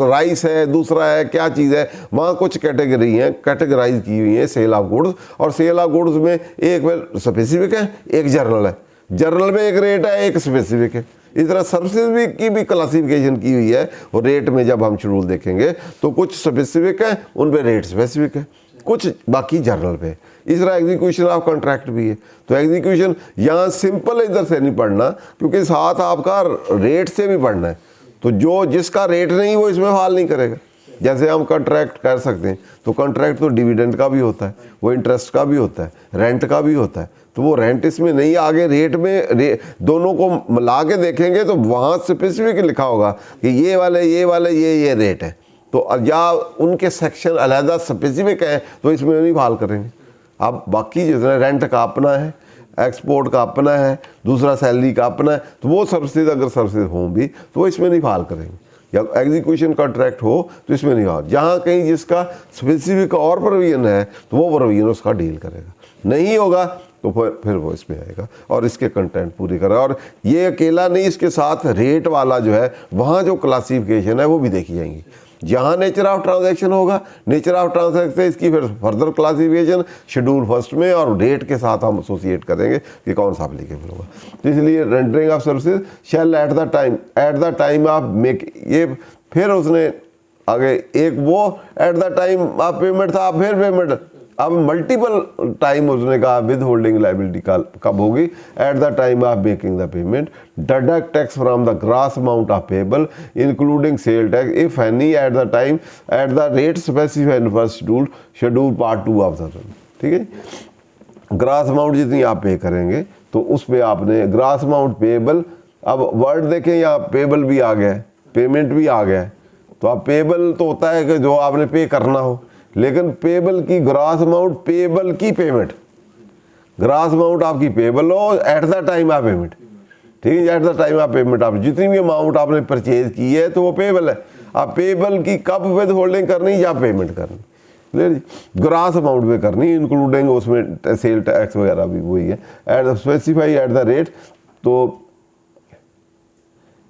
राइस है, दूसरा है, क्या चीज़ है, वहाँ कुछ कैटेगरी हैं कैटेगराइज की हुई है सेल ऑफ गुड्स। और सेल ऑफ गुड्स में एक स्पेसिफिक है, एक जनरल है। जनरल में एक रेट है, एक स्पेसिफिक है। इस तरह सर्विसेज की भी क्लासिफिकेशन की हुई है, और रेट में जब हम शेड्यूल देखेंगे तो कुछ स्पेसिफिक है, उन पे रेट स्पेसिफिक है, कुछ बाकी जनरल पे। इस तरह एग्जीक्यूशन ऑफ कॉन्ट्रैक्ट भी है। तो एग्जीक्यूशन यहाँ सिंपल इधर से नहीं पढ़ना, क्योंकि साथ आपका रेट से भी पढ़ना है। तो जो जिसका रेट नहीं वो इसमें फाल नहीं करेगा। जैसे हम कॉन्ट्रैक्ट कर सकते हैं, तो कॉन्ट्रैक्ट तो डिविडेंड का भी होता है, वो इंटरेस्ट का भी होता है, रेंट का भी होता है। तो वो रेंट इसमें नहीं, आगे रेट में दोनों को मिला के देखेंगे तो वहाँ स्पेसिफिक लिखा होगा कि ये वाले ये रेट है। तो या उनके सेक्शन अलहदा स्पेसिफिक है तो इसमें नहीं फाल करेंगे। अब बाकी जितना रेंट का अपना है, एक्सपोर्ट का अपना है, दूसरा सैलरी का अपना है, तो वो सर्विसेज अगर सर्विसेज हों भी तो वो इसमें नहीं फाल करेंगे। या एग्जीक्यूशन कॉन्ट्रैक्ट हो तो इसमें नहीं फाल। जहाँ कहीं जिसका स्पेसिफिक और प्रोविजन है तो वो प्रोविजन उसका डील करेगा, नहीं होगा तो फिर वो इसमें आएगा और इसके कंटेंट पूरी करेगा। और ये अकेला नहीं, इसके साथ रेट वाला जो है वहाँ जो क्लासिफिकेशन है वो भी देखी जाएंगी। जहाँ नेचर ऑफ ट्रांजैक्शन होगा, नेचर ऑफ ट्रांजैक्शन इसकी फिर फर्दर क्लासिफिकेशन शेड्यूल फर्स्ट में और रेट के साथ हम एसोसिएट करेंगे कि कौन सा एप्लीकेबल होगा। तो इसलिए rendering of services shell eight the time of make, ये फिर उसने आगे एक वो eight the time of payment था, फिर पेमेंट, अब मल्टीपल टाइम उसने कहा विद होल्डिंग लाइबिलिटी कब होगी, eight the time of making the payment, deduct tax from the gross amount of payable including sale tax if any at the time eight the rate specified in first schedule part 2 of the. ठीक है, gross amount जितनी आप पे करेंगे तो उस पर आपने ग्रॉस अमाउंट पेबल, अब वर्ड देखें यहाँ पेबल भी आ गया है, पेमेंट भी आ गया है। तो आप पेबल तो होता है कि जो आपने पे करना हो, लेकिन पेबल की ग्रॉस अमाउंट, पेबल की पेमेंट, ग्रॉस अमाउंट आपकी पेबल हो eight the time of payment. ठीक है, eight the time of payment आप जितनी भी अमाउंट आपने परचेज की है तो वो पेबल है। आप पेबल की कब विद होल्डिंग करनी या पेमेंट करनी, क्लियर जी, ग्रॉस अमाउंट पे करनी इंक्लूडिंग उसमें सेल टैक्स वगैरह भी वही है, at specify at the rate. तो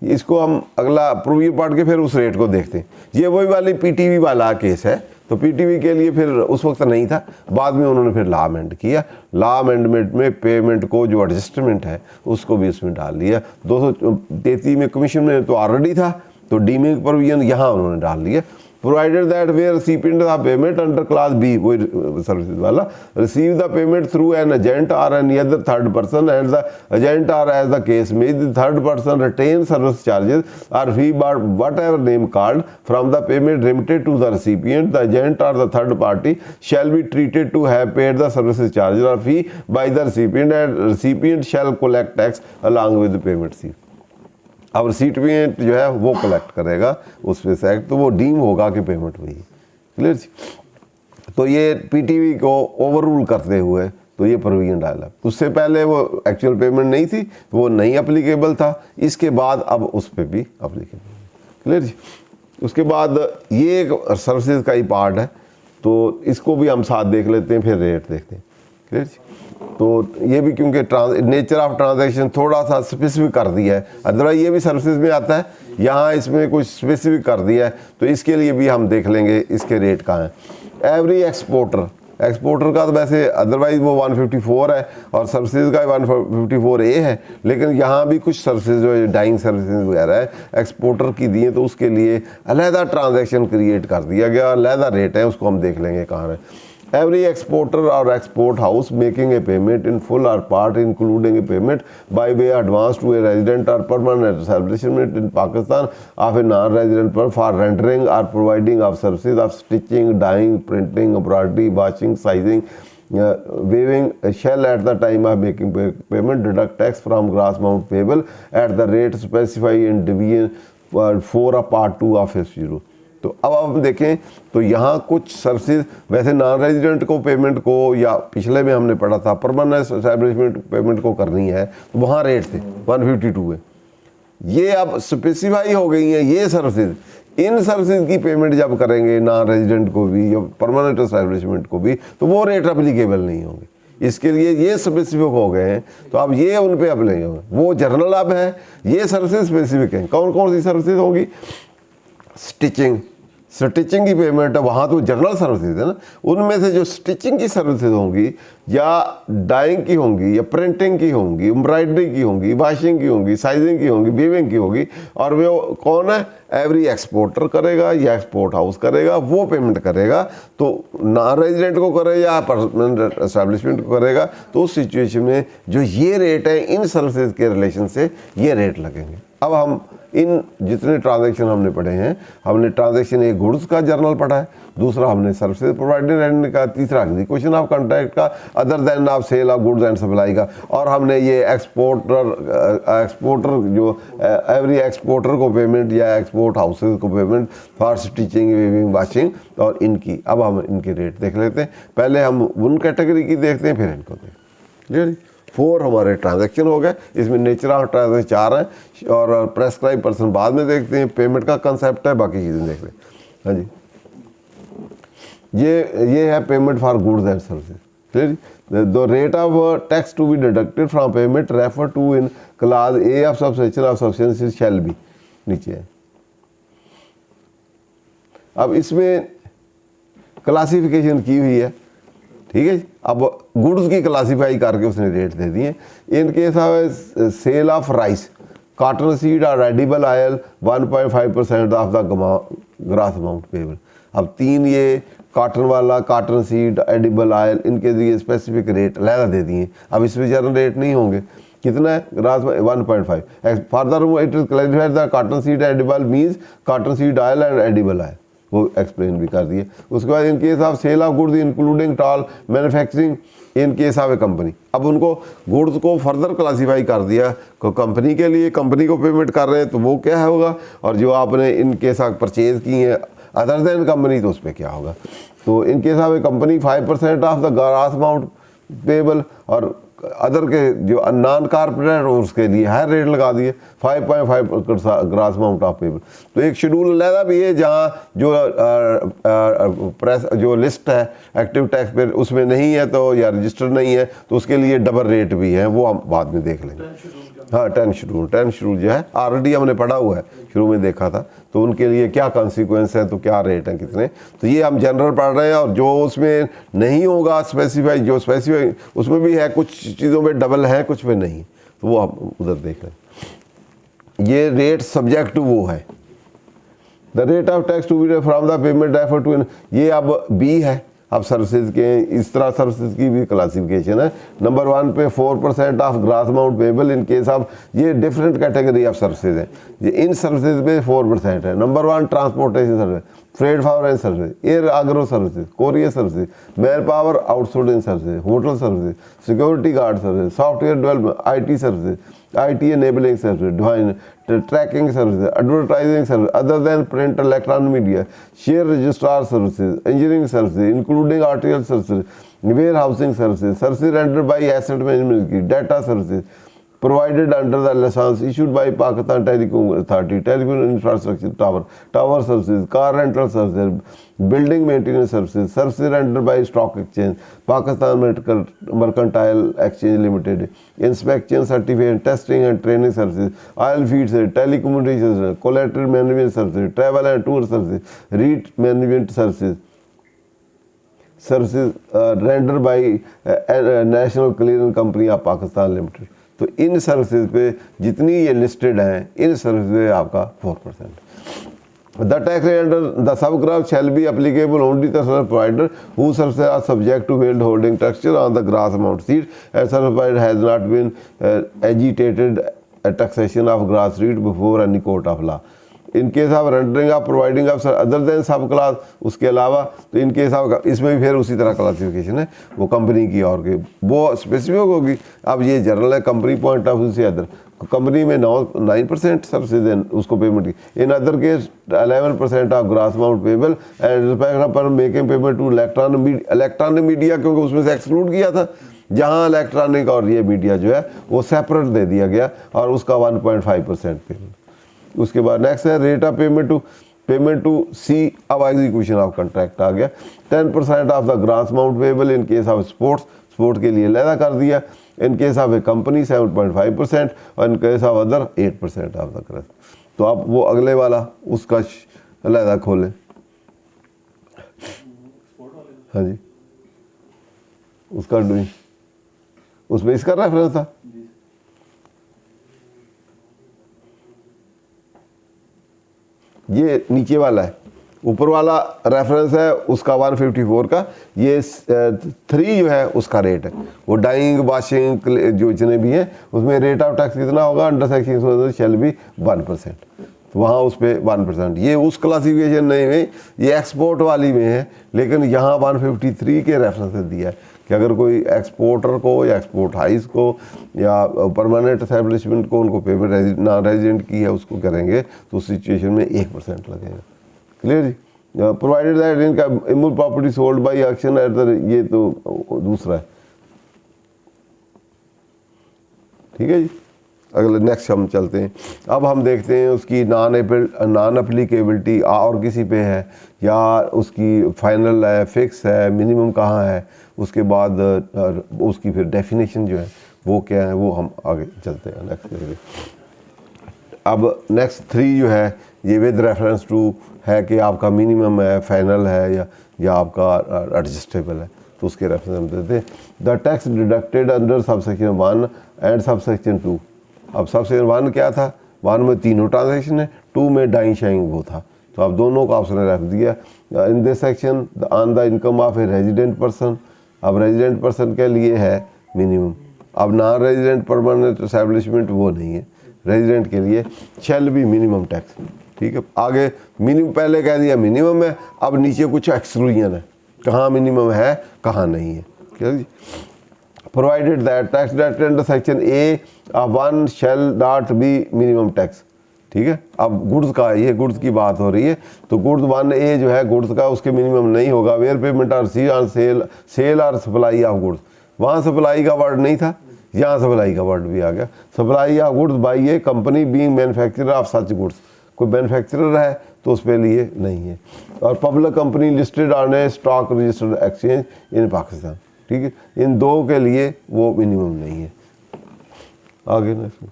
इसको हम अगला प्रूव पढ़ के फिर उस रेट को देखते हैं। ये वही वाली पीटीवी वाला केस है। तो पीटीवी के लिए फिर उस वक्त नहीं था, बाद में उन्होंने फिर लॉ अमेंड किया। लॉ अमेंडमेंट में पेमेंट को जो एडजस्टमेंट है उसको भी इसमें डाल दिया। 233 में कमीशन में तो ऑलरेडी था, तो डीमिंग प्रोविजन यहाँ उन्होंने डाल दिया। Provided that where recipient of payment under class B, वही सर्विसेज वाला, receive the payment through an agent और any other third person and the agent और एज द केस में the third person retain service charges और fee whatever name called from the payment remitted to the recipient, the agent और the third party shall be treated to have paid the services charges और फी by the recipient and recipient shall collect tax along with payment C. अब recipient जो है वो collect करेगा उस पे से, तो वो डीम होगा कि पेमेंट हुई, क्लियर जी। तो ये पीटीवी को ओवररूल करते हुए तो ये प्रोविजन डाला। उससे पहले वो एक्चुअल पेमेंट नहीं थी, वो नहीं अप्लीकेबल था, इसके बाद अब उस पर भी अप्लीकेबल, क्लियर जी। उसके बाद ये एक सर्विसेज का ही पार्ट है, तो इसको भी हम साथ देख लेते हैं, फिर रेट देखते हैं, क्लियर जी। तो ये भी क्योंकि नेचर ऑफ ट्रांजैक्शन थोड़ा सा स्पेसिफिक कर दिया है, अदरवाइज ये भी सर्विसेज में आता है, यहाँ इसमें कुछ स्पेसिफिक कर दिया है, तो इसके लिए भी हम देख लेंगे इसके रेट कहाँ हैं। एवरी एक्सपोर्टर का तो वैसे अदरवाइज वो 154 है और सर्विसेज का 154A है, लेकिन यहाँ भी कुछ सर्विसेज जो डाइंग सर्विसेज वगैरह है एक्सपोर्टर की दिए, तो उसके लिए अलहदा ट्रांजैक्शन क्रिएट कर दिया गया, अलहदा रेट है, उसको हम देख लेंगे कहाँ है। Every exporter or export house making a payment in full or part including a payment by way advance to a resident or permanent establishment in Pakistan of a non-resident for rendering or providing of services of stitching, dyeing, printing, embroidery, washing, sizing, waiving shall at the time of making payment deduct tax from gross amount payable at the rate specified in division 4 of part 2 of S0। तो अब हम देखें तो यहाँ कुछ services वैसे non resident को payment को, या पिछले में हमने पढ़ा था परमानेंट एस्टैब्लिशमेंट पेमेंट को करनी है, तो वहाँ रेट थे 152 है। ये अब स्पेसिफाई हो गई है ये सर्विसेज, इन सर्विसेज की पेमेंट जब करेंगे नॉन रेजिडेंट को भी या परमानेंट एस्टैब्लिशमेंट को भी, तो वो रेट अप्लीकेबल नहीं होंगे। इसके लिए ये स्पेसिफिक हो गए हैं, तो अब ये उन पे अप्लाई होंगे। वो जनरल अब है, ये सर्विसेज स्पेसिफिक हैं। कौन कौन सी सर्विसेज होंगी? स्टिचिंग, स्टिचिंग की पेमेंट है, वहाँ तो जनरल सर्विसेज है ना, उनमें से जो स्टिचिंग की सर्विसेज होंगी या डाइंग की होंगी या प्रिंटिंग की होंगी, एम्ब्रॉयडरी की होंगी, वॉशिंग की होंगी, साइजिंग की होंगी, वीविंग की होगी, और वो कौन है, एवरी एक्सपोर्टर करेगा या एक्सपोर्ट हाउस करेगा, वो पेमेंट करेगा। तो नॉन रेजिडेंट को करे या परमानेंट एस्टेब्लिशमेंट को करेगा, तो उस सिचुएशन में जो ये रेट है इन सर्विसेज के रिलेशन से ये रेट लगेंगे। अब हम इन जितने ट्रांजैक्शन हमने पढ़े हैं, हमने ट्रांजैक्शन एक गुड्स का जर्नल पढ़ा है, दूसरा हमने सर्विसेज प्रोवाइडेड एंड का, तीसरा एग्जीक्यूशन ऑफ कॉन्ट्रैक्ट का, other than of sale of goods and supply का, और हमने ये एक्सपोर्टर जो एवरी एक्सपोर्टर को पेमेंट या एक्सपोर्ट हाउसेज को payment for stitching, weaving, washing और इनकी। अब हम इनके रेट देख लेते हैं। पहले हम उन कैटेगरी की देखते हैं, फिर इनको देखते हैं। 4 हमारे ट्रांजैक्शन हो गए, इसमें नेचर ऑफ ट्रांजैक्शन 4 हैं, और प्रेस्क्राइब पर्सन बाद में देखते हैं, पेमेंट का कंसेप्ट है, बाकी चीज़ें देखते हैं। हाँ जी, ये है payment for goods and services. Clear? The rate of tax to be deducted from payment refer to in clause A of subsection of subsection shall be, नीचे है। अब इसमें क्लासिफिकेशन की हुई है, ठीक है। अब गुड्स की क्लासीफाई करके उसने रेट दे दिए। In case of sale of rice, cotton seed और edible oil 1.5% of the gross amount payable. अब 3 ये कॉटन वाला, कॉटन सीड, एडिबल ऑयल, इनके लिए स्पेसिफिक रेट अलहदा दे दिए। अब इसमें जनरल रेट नहीं होंगे। कितना है? Gross 1.5। Further it is clarified the cotton seed edible means cotton seed oil and edible oil, वो एक्सप्लेन भी कर दिए। उसके बाद in case of sale of goods including toll manufacturing in case of a company. अब उनको goods को further classify कर दिया, कंपनी के लिए कंपनी को पेमेंट कर रहे हैं तो वो क्या होगा, और जो आपने इन केस ऑफ परचेज की है अदर देन कंपनी तो उस पर क्या होगा। तो इन case of a company 5% of the gross amount payable, और अदर के जो नॉन कॉर्पोरेट उसके लिए हायर रेट लगा दिए 5.5 ग्रास अमाउंट ऑफ पेबल। तो एक शेड्यूल अलहदा भी है जहाँ जो प्रेस जो लिस्ट है एक्टिव टैक्स पे उसमें नहीं है तो या रजिस्टर नहीं है तो उसके लिए डबल रेट भी है, वो हम बाद में देख लेंगे। हाँ, 10 शेड्यूल जो है ऑलरेडी हमने पढ़ा हुआ है, शुरू में देखा था। तो उनके लिए क्या कॉन्सिक्वेंस है, तो क्या रेट हैं कितने, तो ये हम जनरल पढ़ रहे हैं। और जो उसमें नहीं होगा स्पेसिफाई, जो स्पेसिफाई उसमें भी है, कुछ चीज़ों में डबल है कुछ में नहीं, तो वो हम उधर देख रहे हैं। ये रेट सब्जेक्ट टू वो है, the rate of tax to be from the payment refer to, ये अब बी है। अब सर्विसेज के इस तरह सर्विसेज की भी क्लासिफिकेशन है। नंबर 1 पे 4% of gross amount payable in case of, ये डिफरेंट कैटेगरी ऑफ सर्विसेज है, ये इन सर्विसेज पे 4% है। Number 1 transportation service, freight forward service, air cargo services, courier services, man power outsourcing services, hotel services, security guard service, software development, IT services, IT enabling service, divine tracking services, advertising service, other than print electronic media, share registrar services, engineering services, including arterial services, warehousing services, services rendered by asset management, data services, provided under the license issued by Pakistan Telecom Authority, telecom infrastructure tower services, car rental services, building maintenance services, services rendered by stock exchange, Pakistan Mercantile Exchange Limited, inspection, certification, testing and training services, oil feeds, telecommunications, collateral management services, travel and tour services, REIT management services, services rendered by National Clearing Company of Pakistan Limited। तो इन services पे जितनी ये listed हैं, इन services पे आपका 4%। The tax rate under the sub graph shall be applicable only the service provider who services are subject to withholding taxes on the gross amount seat and service provider has not been agitated taxation of gross rate before any court of law. In case of rendering of providing of other than sub clause, उसके अलावा तो इन case of, इसमें भी फिर उसी तरह classification है, वो कंपनी की और के वो स्पेसिफिक होगी। अब ये जनरल है, कंपनी पॉइंट ऑफ व्यू से अदर कंपनी में 9% सर्विसेज उसको पेमेंट की, in other case 11% of gross amount payable and respect पर making payment to electronic media, क्योंकि उसमें से एक्सक्लूड किया था, जहाँ इलेक्ट्रॉनिक और ये मीडिया जो है वो सेपरेट दे दिया गया और उसका 1.5% पेमेंट। उसके बाद नेक्स्ट है रेट ऑफ पेमेंट टू सी। अब एग्जीक्यूशन ऑफ कॉन्ट्रैक्ट आ गया। 10% of the gross amount payable in case of sports के लिए लहदा कर दिया। इन केस ऑफ ए कंपनी 7.5% और इन case of other 8% of the grass. तो आप वो अगले वाला उसका लहदा खोलें। हाँ जी, उसका डूइंग, उसमें इसका रेफरेंस था। ये नीचे वाला है, ऊपर वाला रेफरेंस है उसका 154 का, ये 3 जो है उसका रेट है। वो डाइंग वाशिंग जो जितने भी हैं उसमें रेट ऑफ टैक्स कितना होगा, अंडर सेक्शन शैल बी 1%, तो वहाँ उस पर 1%। ये उस क्लासिफिकेशन नहीं में, ये एक्सपोर्ट वाली में है, लेकिन यहाँ 153 के रेफरेंस से दिया है कि अगर कोई एक्सपोर्टर को या एक्सपोर्ट हाइस को या परमानेंट एस्टेब्लिशमेंट को उनको पेमेंट नॉन रेजिडेंट की है उसको करेंगे तो उस सिचुएशन में 1% लगेगा। Clear ji. प्रोवाइडेड दैट इनका इमूव property sold by auction at the, ये तो दूसरा है। ठीक है जी, अगले नेक्स्ट हम चलते हैं। अब हम देखते हैं उसकी नॉन अप्लीकेबिलिटी और किसी पे है या उसकी फाइनल है, फिक्स है, मिनिमम कहाँ है, उसके बाद उसकी फिर डेफिनेशन जो है वो क्या है, वो हम आगे चलते हैं नेक्स्ट देखिए। अब नेक्स्ट 3 जो है ये विद रेफरेंस टू है कि आपका मिनिमम है, फाइनल है या आपका एडजस्टेबल है, तो उसके रेफरेंस हम देते हैं। The tax deducted under subsection 1 and subsection 2। अब सबसेक्शन 1 क्या था, 1 में तीनों ट्रांजेक्शन है, 2 में डाइंग शाइंग वो था, तो अब दोनों का ऑप्शन रख दिया। In this section on the income of a resident person, अब रेजिडेंट पर्सन के लिए है मिनिमम, अब नॉन रेजिडेंट परमानेंट एस्टैब्लिशमेंट वो नहीं है, रेजिडेंट के लिए शैल बी मिनिमम टैक्स। ठीक है, आगे मिनिमम पहले कह दिया मिनिमम है, अब नीचे कुछ एक्सक्लूजन है, कहाँ मिनिमम है कहाँ नहीं है। क्या जी, provided that tax debt under section A 1 shall not be minimum tax. ठीक है, अब गुड्स का ये गुड्स की बात हो रही है, तो गुड्स 1A जो है गुड्स का उसके मिनिमम नहीं होगा। Where payment receive on sale और सप्लाई ऑफ गुड्स, वहाँ सप्लाई का वर्ड नहीं था, यहाँ सप्लाई का वर्ड भी आ गया। Supply of goods by a company being manufacturer of such goods, कोई मैन्युफैक्चरर है तो उस पे लिए नहीं है। और public company listed on a stock registered exchange इन पाकिस्तान। ठीक है, इन दो के लिए वो मिनिमम नहीं है। आगे नेक्स्ट,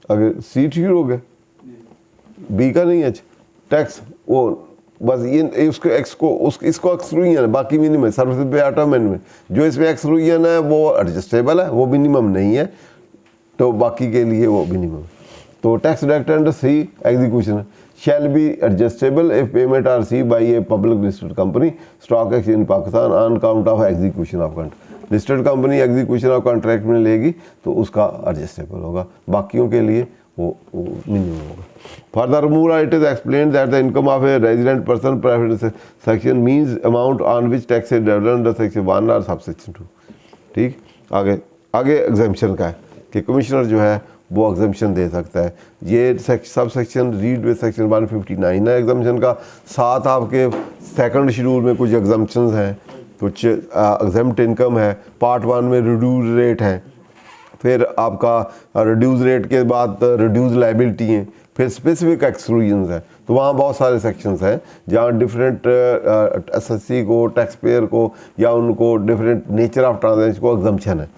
अगर सी ठीक हो गया, बी का नहीं है टैक्स, वो बस ये उसको एक्स को इसको एक्सक्लूजन है, बाकी मिनिमम है। सर्विस पे आटोमेन में जो इसमें एक्सक्लूजन है वो एडजस्टेबल है, वो मिनिमम नहीं है, तो बाकी के लिए वो मिनिमम। तो tax direct under C execution shall be adjustable if payment receive by a public listed company stock exchange Pakistan on account of execution of contract. Listed company execution of contract में लेगी तो उसका adjustable होगा, बाकियों के लिए वो minimum होगा। Furthermore it is explain that the income of a resident person preference section means amount on which tax is developed under section 1 और सब सेक्शन 2। ठीक, आगे एग्जाम्पशन का है कि कमिश्नर जो है वो एग्जाम्पशन दे सकता है। ये sub section read with section 159 है एग्जाम्पशन का। साथ आपके सेकंड शेड्यूल में कुछ एग्जाम्पशंस हैं, कुछ एग्जाम्प्ट इनकम है, पार्ट 1 में रिड्यूस रेट है, फिर आपका रिड्यूस रेट के बाद रिड्यूस लाइबिलिटी हैं, फिर स्पेसिफिक एक्सक्लूजन्स है। तो वहाँ बहुत सारे सेक्शंस हैं जहाँ डिफरेंट एसएससी को, टैक्स पेयर को या उनको डिफरेंट नेचर ऑफ ट्रांजेक्शन को एग्जाम्पशन है।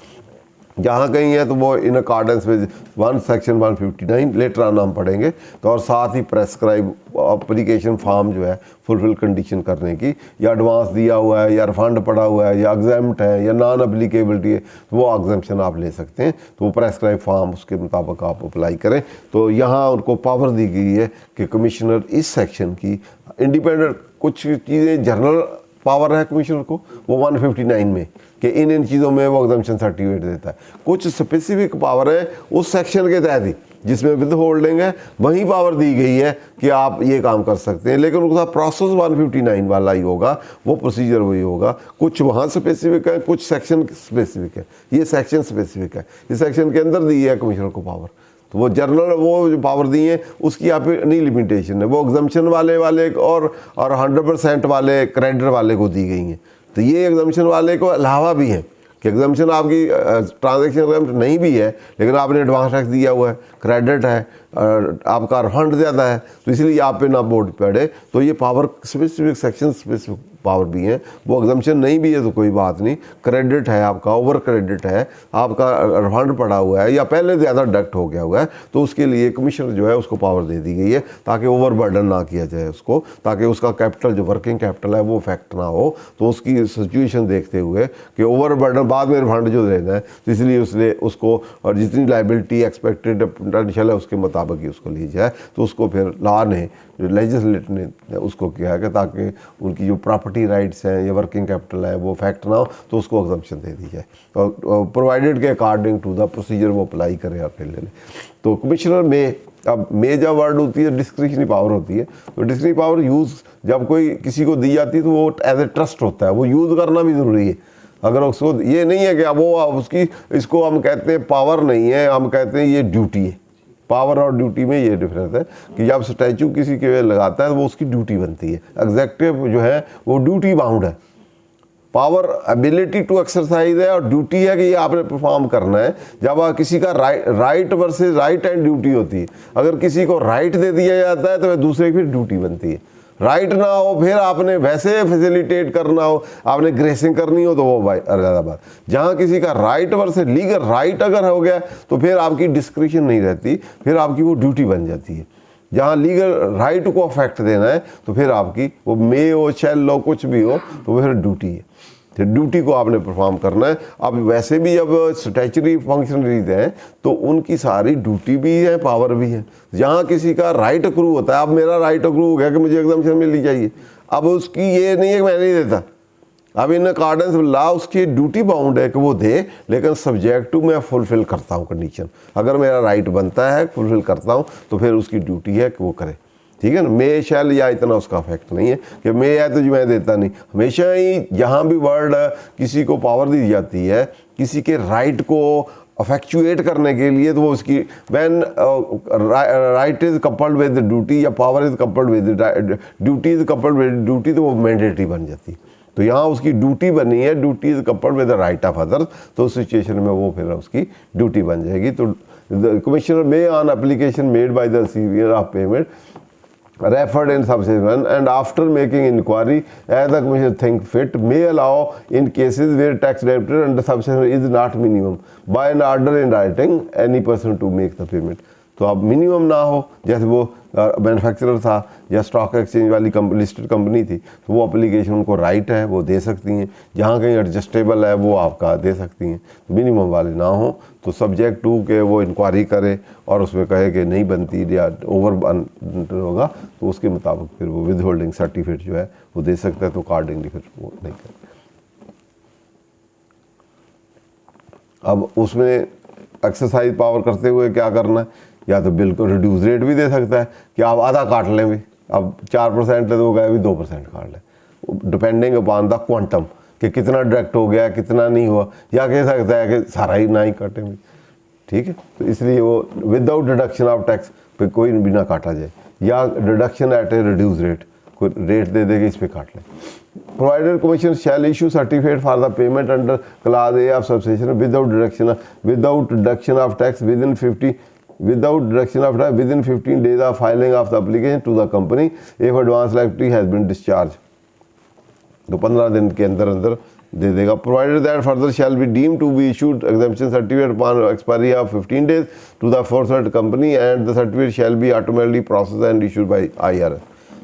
जहाँ कहीं है तो वो in accordance with 1 section 159 later on हम पढ़ेंगे। तो और साथ ही प्रेस्क्राइब एप्लीकेशन फॉर्म जो है फुलफिल कंडीशन करने की, या एडवांस दिया हुआ है या रिफंड पड़ा हुआ है या एग्जाम्प्ट है या नॉन एप्लीकेबिलिटी है, तो वो एग्जाम्पशन आप ले सकते हैं। तो वो प्रेस्क्राइब फॉर्म उसके मुताबिक आप अप्लाई करें। तो यहाँ उनको पावर दी गई है कि कमिश्नर इस सेक्शन की इंडिपेंडेंट कुछ चीज़ें जनरल पावर है कमिश्नर को वो 159 में कि इन चीज़ों में वो एग्जाम्पशन सर्टिफिकेट देता है। कुछ स्पेसिफिक पावर है उस सेक्शन के तहत ही जिसमें विद होल्डिंग है, वही पावर दी गई है कि आप ये काम कर सकते हैं, लेकिन उसका प्रोसेस 159 वाला ही होगा, वो प्रोसीजर वही होगा। कुछ वहाँ स्पेसिफिक है, कुछ सेक्शन स्पेसिफिक है, ये सेक्शन स्पेसिफिक है, इस सेक्शन के अंदर दी है कमिश्नर को पावर। तो वो जनरल वो जो पावर दी है उसकी यहाँ पे नहीं लिमिटेशन है, वो एग्जाम्पशन वाले और 100% वाले क्रेडिटर वाले को दी गई हैं। तो ये एग्जाम्पशन वाले को अलावा भी है कि एग्जाम्पशन आपकी ट्रांजैक्शन एग्जाम्पशन नहीं भी है, लेकिन आपने एडवांस टैक्स दिया हुआ है, क्रेडिट है, आपका रिफंड ज़्यादा है, तो इसलिए आप पे ना बोर्ड पड़े। तो ये power specific section specific power भी हैं, वो एग्जम्पशन नहीं भी है तो कोई बात नहीं, क्रेडिट है आपका, ओवर क्रेडिट है आपका, रिफंड पड़ा हुआ है या पहले ज़्यादा डिडक्ट हो गया हुआ है, तो उसके लिए कमिश्नर जो है उसको पावर दे दी गई है ताकि ओवर बर्डन ना किया जाए उसको, ताकि उसका कैपिटल जो वर्किंग कैपिटल है वो इफेक्ट ना हो। तो उसकी सिचुएशन देखते हुए कि ओवर बर्डन बाद में रिफंड जो देना है, तो इसलिए उसने उसको, और जितनी लाइबिलिटी एक्सपेक्टेड पोटेंशियल है उसके मुताबिक ही उसको ली जाए। तो उसको फिर लॉ ने, जो लेजिस्लेटर ने उसको किया है कि ताकि उनकी जो प्रॉपर्टी राइट्स हैं या वर्किंग कैपिटल है वो इफेक्ट ना हो, तो उसको एग्जम्पशन दे दी जाए और प्रोवाइडेड के अकॉर्डिंग टू द प्रोसीजर वो अप्लाई करे और ले ले। तो कमिश्नर में, अब में जब वर्ड होती है डिस्क्रिशनरी पावर होती है, तो डिस्क्रिशनरी पावर यूज़ जब कोई किसी को दी जाती है तो वो एज ए ट्रस्ट होता है, वो यूज़ करना भी ज़रूरी है। अगर उसको ये नहीं है कि अब वो उसकी, इसको हम कहते हैं पावर नहीं है, हम कहते हैं ये ड्यूटी है। पावर और ड्यूटी में ये डिफरेंस है कि जब स्टैचू किसी के लगाता है तो वो उसकी ड्यूटी बनती है। एग्जेक्टिव जो है वो ड्यूटी बाउंड है, पावर एबिलिटी टू एक्सरसाइज है और ड्यूटी है कि ये आपने परफॉर्म करना है। जब किसी का right versus right and duty होती है, अगर किसी को राइट दे दिया जाता है तो वह दूसरे की फिर ड्यूटी बनती है। राइट ना हो, फिर आपने वैसे फैसिलिटेट करना हो, आपने ग्रेसिंग करनी हो, तो वो भाई ज़्यादा बात। जहाँ किसी का राइट वर्सेस लीगल राइट अगर हो गया तो फिर आपकी डिस्क्रिशन नहीं रहती, फिर आपकी वो ड्यूटी बन जाती है। जहाँ लीगल राइट को अफेक्ट देना है तो फिर आपकी वो मे हो, शैल हो, कुछ भी हो, तो वो फिर ड्यूटी है। तो ड्यूटी को आपने परफॉर्म करना है। अब वैसे भी जब स्टैचुटरी फंक्शनरीज हैं तो उनकी सारी ड्यूटी भी है, पावर भी है। जहाँ किसी का राइट अक्रू होता है, अब मेरा राइट अक्रू हो गया कि मुझे एग्जम्पशन मिलनी चाहिए, अब उसकी ये नहीं है कि मैं नहीं देता, अब इन अकॉर्डेंस लॉ उसकी ड्यूटी बाउंड है कि वो दे, लेकिन सब्जेक्ट टू मैं फुलफिल करता हूँ कंडीशन। अगर मेरा राइट बनता है, फुलफिल करता हूँ, तो फिर उसकी ड्यूटी है कि वो करे। ठीक है ना, मे शैल या इतना उसका इफेक्ट नहीं है कि मे है तो जो मैं देता नहीं। हमेशा ही जहाँ भी वर्ड किसी को पावर दी जाती है किसी के राइट को अफेक्चुएट करने के लिए, तो वो उसकी when right is coupled with duty या power is coupled with duty is coupled with duty, तो वो मैंडेटरी बन जाती है। तो यहाँ उसकी ड्यूटी बनी है, duty is coupled with the right of others, तो उस सिचुएशन में वो फिर उसकी ड्यूटी बन जाएगी। तो the commissioner may on application made by the receiver of payment referred in subsequent and after making inquiry as the commission think fit may allow in cases where tax debitor under subsection is not minimum by an order in writing any person to make the payment। तो अब minimum ना हो, जैसे वो manufacturer था या stock exchange वाली listed company थी, तो वो एप्लीकेशन उनको राइट है वो दे सकती हैं। जहाँ कहीं एडजस्टेबल है वो आपका दे सकती हैं। तो मिनिमम वाले ना हो तो सब्जेक्ट टू के वो इंक्वायरी करे और उसमें कहे कि नहीं बनती या ओवर होगा, तो उसके मुताबिक फिर वो विद होल्डिंग सर्टिफिकेट जो है वो दे सकता है। तो अकॉर्डिंगली फिर वो नहीं करे। अब उसमें एक्सरसाइज पावर करते हुए क्या करना है, या तो बिल्कुल रिड्यूस रेट भी दे सकता है कि आप आधा काट लें भी, अब 4% है तो वो कहे भी 2% काट लें, डिपेंडिंग अपॉन द क्वांटम कि कितना डायरेक्ट हो गया कितना नहीं हुआ, या कह सकता है कि सारा ही ना ही काटें भी। ठीक है, तो इसलिए वो विदाउट डिडक्शन ऑफ टैक्स पे कोई भी ना काटा जाए, या deduction at A reduce rate, कोई रेट दे देगा इस पर काट लें। Provided commission shall issue certificate for the payment under clause A of subsection without deduction of tax within 15 days of filing of the application to the company if advance liability has been discharged। तो 15 दिन के अंदर अंदर दे देगा। Provided that further shall be deemed to be issued exemption certificate upon expiry of 15 days to the aforesaid company and the certificate shall be automatically processed and issued by IRS।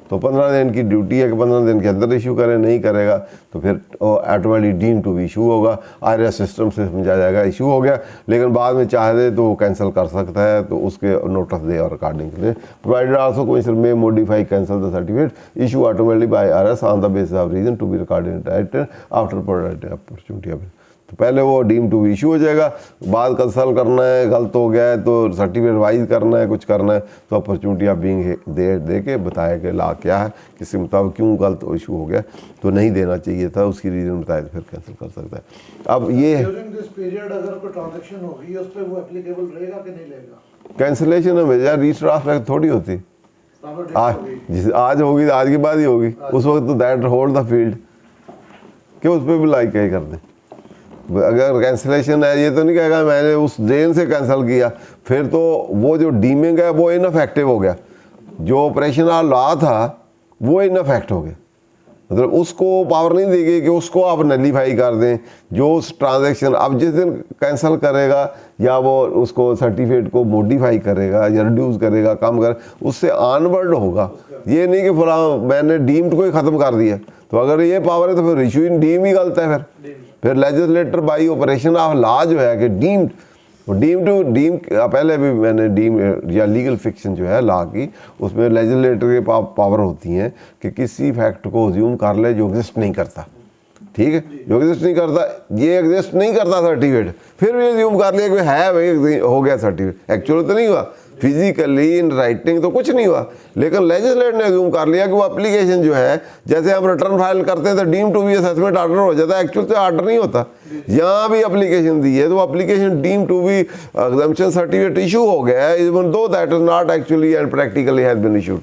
तो 15 दिन की duty है कि 15 दिन के अंदर issue करें, नहीं करेगा तो फिर ऑटोमेटिकली डीम टू भी इशू होगा। IRS सिस्टम से समझा जाएगा इशू हो गया, लेकिन बाद में चाहे दे तो वो कैंसिल कर सकता है, तो उसके नोटिस दे और अकॉर्डिंगली प्रोवाइडेड आल्सो कमिश्नर में modify cancel the certificate issue automatically by IRS on the basis of reason to be recorded after provided opportunity. तो पहले वो डीम टू इशू हो जाएगा, बाद कंसल्ट करना है, गलत हो गया है तो सर्टिफिकेट वाइज करना है, कुछ करना है तो अपॉर्चुनिटी आप बीइंग दे के बताया कि ला क्या है, किसी मुताबिक क्यों गलत इशू हो गया, तो नहीं देना चाहिए था, उसकी रीज़न बताए तो फिर कैंसिल कर सकता है। अब ये अगर कोई ट्रांजैक्शन होगी उस पर वो एप्लीकेबल रहेगा कि नहीं रहेगा? कैंसिलेशन में यार रीट्रांसफर थोड़ी होती, आज होगी आज की बात ही होगी, उस वक्त तो दैट होल्ड द फील्ड कि उस पर भी लाइक क्या कर दें। अगर कैंसिलेशन है, ये तो नहीं कहेगा मैंने उस दिन से कैंसिल किया, फिर तो वो जो डीमिंग है वो इनफेक्टिव हो गया, जो ऑपरेशनल लॉ था वो इनफेक्ट हो गया। मतलब उसको पावर नहीं देगी कि उसको आप नलीफाई कर दें। जो उस ट्रांजैक्शन अब जिस दिन कैंसिल करेगा या वो उसको सर्टिफिकेट को मॉडिफाई करेगा या रिड्यूस करेगा, कम कर, उससे ऑनवर्ड होगा। ये नहीं कि फला मैंने डीम्ड को ही ख़त्म कर दिया, तो अगर ये पावर है तो फिर इशू इन डीम ही गलत है। फिर legislator by operation of law जो है कि डीम टू डीम, पहले भी मैंने डीम या लीगल फिक्शन जो है लॉ की, उसमें लेजिस्लेटर के पावर होती हैं कि किसी फैक्ट को अज्यूम कर ले जो एग्जिस्ट नहीं करता। ठीक है, जो एग्जिस्ट नहीं करता, ये एग्जिस्ट नहीं करता सर्टिफिकेट, फिर भी अज्यूम कर लिया कि है भाई हो गया सर्टिफिकेट। एक्चुअली तो नहीं हुआ, फिजिकली इन राइटिंग तो कुछ नहीं हुआ, लेकिन लेजिस्लेटर ने अज्यूम कर लिया कि वो एप्लीकेशन जो है, जैसे हम रिटर्न फाइल करते हैं तो deem to be assessment order हो जाता है, एक्चुअल तो ऑर्डर नहीं होता। यहाँ भी एप्लीकेशन दी है तो application deem to be exemption certificate issue हो गया है, even though that is not actually and practically has been issued.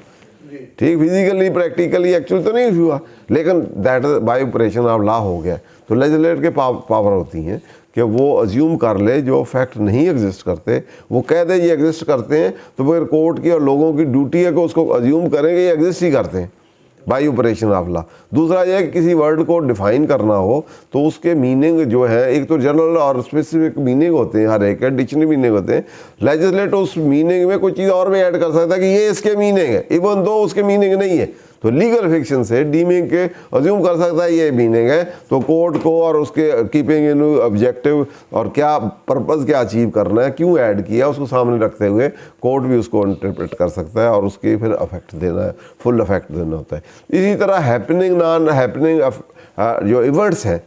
ठीक, फिजिकली प्रैक्टिकली एक्चुअल तो नहीं इशू हुआ, लेकिन that is by operation of law हो गया। तो लेजिस्लेटर के पावर होती हैं कि वो अज्यूम कर ले जो फैक्ट नहीं एग्जिस्ट करते, वो कह दे ये एग्जिस्ट करते हैं, तो फिर कोर्ट की और लोगों की ड्यूटी है कि उसको अज्यूम करेंगे ये एग्जिस्ट ही करते हैं बाई ऑपरेशन ऑफ लॉ। दूसरा ये है कि किसी वर्ड को डिफाइन करना हो तो उसके मीनिंग जो है, एक तो जनरल और स्पेसिफिक मीनिंग होते हैं, हर एक के डिक्शनरी मीनिंग होते हैं। लेजिस्लेटर उस मीनिंग में कोई चीज़ और भी ऐड कर सकता है कि ये इसके मीनिंग है, इवन दो उसके मीनिंग नहीं है। तो लीगल फिक्शन से डीमिंग के अज्यूम कर सकता है ये मीनिंग है, तो कोर्ट को और उसके कीपिंग इन ऑब्जेक्टिव और क्या पर्पस क्या अचीव करना है, क्यों ऐड किया, उसको सामने रखते हुए कोर्ट भी उसको इंटरप्रेट कर सकता है और उसके फिर अफेक्ट देना है, फुल अफेक्ट देना होता है। इसी तरह हैपनिंग नॉन हैपनिंग जो इवेंट्स हैं,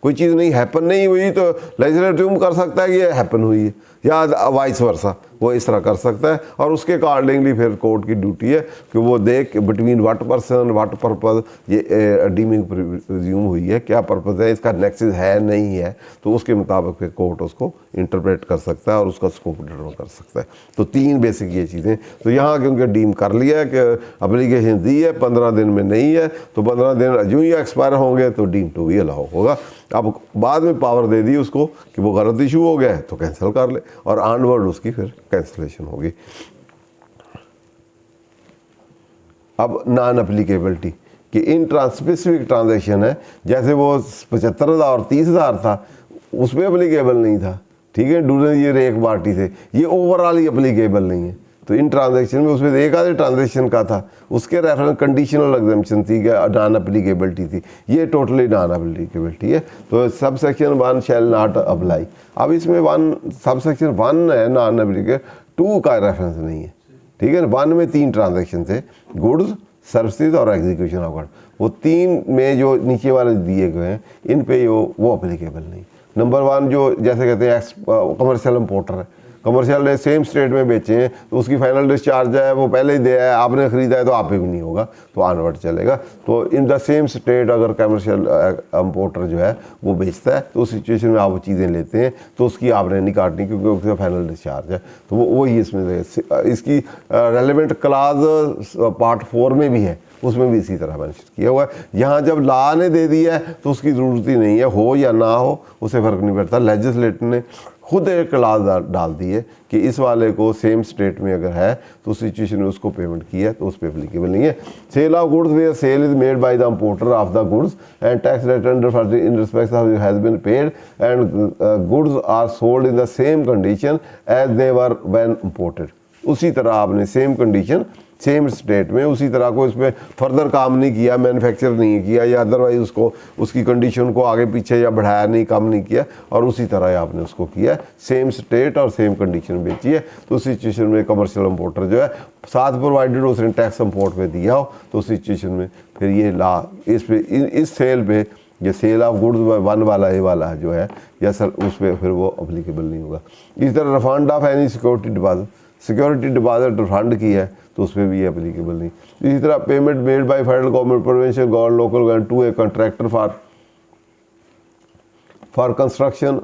कोई चीज़ नहीं हैपन नहीं हुई तो लेजिस्लेटर अज्यूम कर सकता है कि ये हैपन हुई है, या वाइस वर्सा, वो इस तरह कर सकता है। और उसके अकॉर्डिंगली फिर कोर्ट की ड्यूटी है कि वो देख between what person what purpose ये डीमिंग प्रिज्यूम हुई है, क्या पर्पस है, इसका नेक्सस है नहीं है, तो उसके मुताबिक फिर कोर्ट उसको इंटरप्रेट कर सकता है और उसका स्कोप डिटरमाइन कर सकता है। तो तीन बेसिक ये चीज़ें। तो यहाँ क्योंकि डीम कर लिया है कि एप्लीकेशन दी है, 15 दिन में नहीं है, तो 15 दिन जो ही एक्सपायर होंगे तो डीम टू भी अलाउ होगा। अब बाद में पावर दे दी उसको कि वो गलत इशू हो गया है तो कैंसिल कर ले, और ऑनवर्ड उसकी फिर कैंसिलेशन होगी। अब नॉन एप्लीकेबिलिटी कि इन स्पेसिफिक ट्रांजैक्शन है, जैसे वो 75,000 और 30,000 था, उसमें एप्लीकेबल नहीं था। ठीक है, डूरे ये रेक पार्टी थे, ये ओवरऑल ही एप्लीकेबल नहीं है। तो इन ट्रांजैक्शन में उसमें एक आधे ट्रांजैक्शन का था, उसके रेफरेंस कंडीशनल एग्जम्पशन थी, नॉन एप्लीकेबिलिटी थी, ये टोटली नॉन एप्लीकेबिलिटी है। तो sub section 1 shall not apply. अब इसमें 1 सब सेक्शन 1 है नॉन एप्लीकेबल, 2 का रेफरेंस नहीं है। ठीक है, 1 में 3 ट्रांजैक्शन थे, गुड्स, सर्विसेज और एग्जीक्यूशन ऑफ गुड्स। वो 3 में जो नीचे वाले दिए गए हैं, इन पे वो एप्लीकेबल नहीं। नंबर 1 जो जैसे कहते हैं कमर्शियल इम्पोर्टर है, कमर्शियल ने सेम स्टेट में बेचे हैं, तो उसकी फाइनल डिस्चार्ज है वो पहले ही दिया है, आपने ख़रीदा है तो आप पे भी नहीं होगा, तो ऑनवर्ड चलेगा। तो इन द सेम स्टेट अगर कमर्शियल इम्पोर्टर जो है वो बेचता है, तो उस सिचुएशन में आप वो चीज़ें लेते हैं तो उसकी आपने नहीं काटनी, क्योंकि उसका फाइनल डिस्चार्ज है। तो वो वही इसमें इसकी रेलेवेंट क्लाज पार्ट 4 में भी है, उसमें भी इसी तरह मेंशन किया हुआ है। यहाँ जब लॉ ने दे दिया है तो उसकी ज़रूरत ही नहीं है, हो या ना हो उससे फ़र्क नहीं पड़ता। लेजिस्लेटर ने खुद एक क्लास डाल दी है कि इस वाले को सेम स्टेट में अगर है तो उस सिचुएशन में उसको पेमेंट की है तो उस पर एप्लीकेबल नहीं है। Sale of goods where sale is made by the importer of the goods and tax return in respect of has been paid and goods are sold in the same condition as they were when imported. उसी तरह आपने same condition same state में उसी तरह को इसमें further काम नहीं किया, मैन्युफैक्चर नहीं किया या अदरवाइज उसको उसकी कंडीशन को आगे पीछे या बढ़ाया नहीं, कम नहीं किया, और उसी तरह आपने उसको किया, सेम स्टेट और सेम कंडीशन बेची है। तो उस सिचुएशन में कमर्शियल इम्पोर्टर जो है साथ प्रोवाइडेड उसने टैक्स इम्पोर्ट पे दिया हो, तो उस सिचुएशन में फिर ये ला इस सेल पे ये सेल ऑफ गुड्स 1 वाला ये वाला जो है या सर उस पर फिर वो अप्लीकेबल नहीं होगा। इस तरह refund of any security deposit refund की है तो उसमें भी ये एप्लीकेबल नहीं। इसी तरह payment made by federal government provincial government local government to a contractor for construction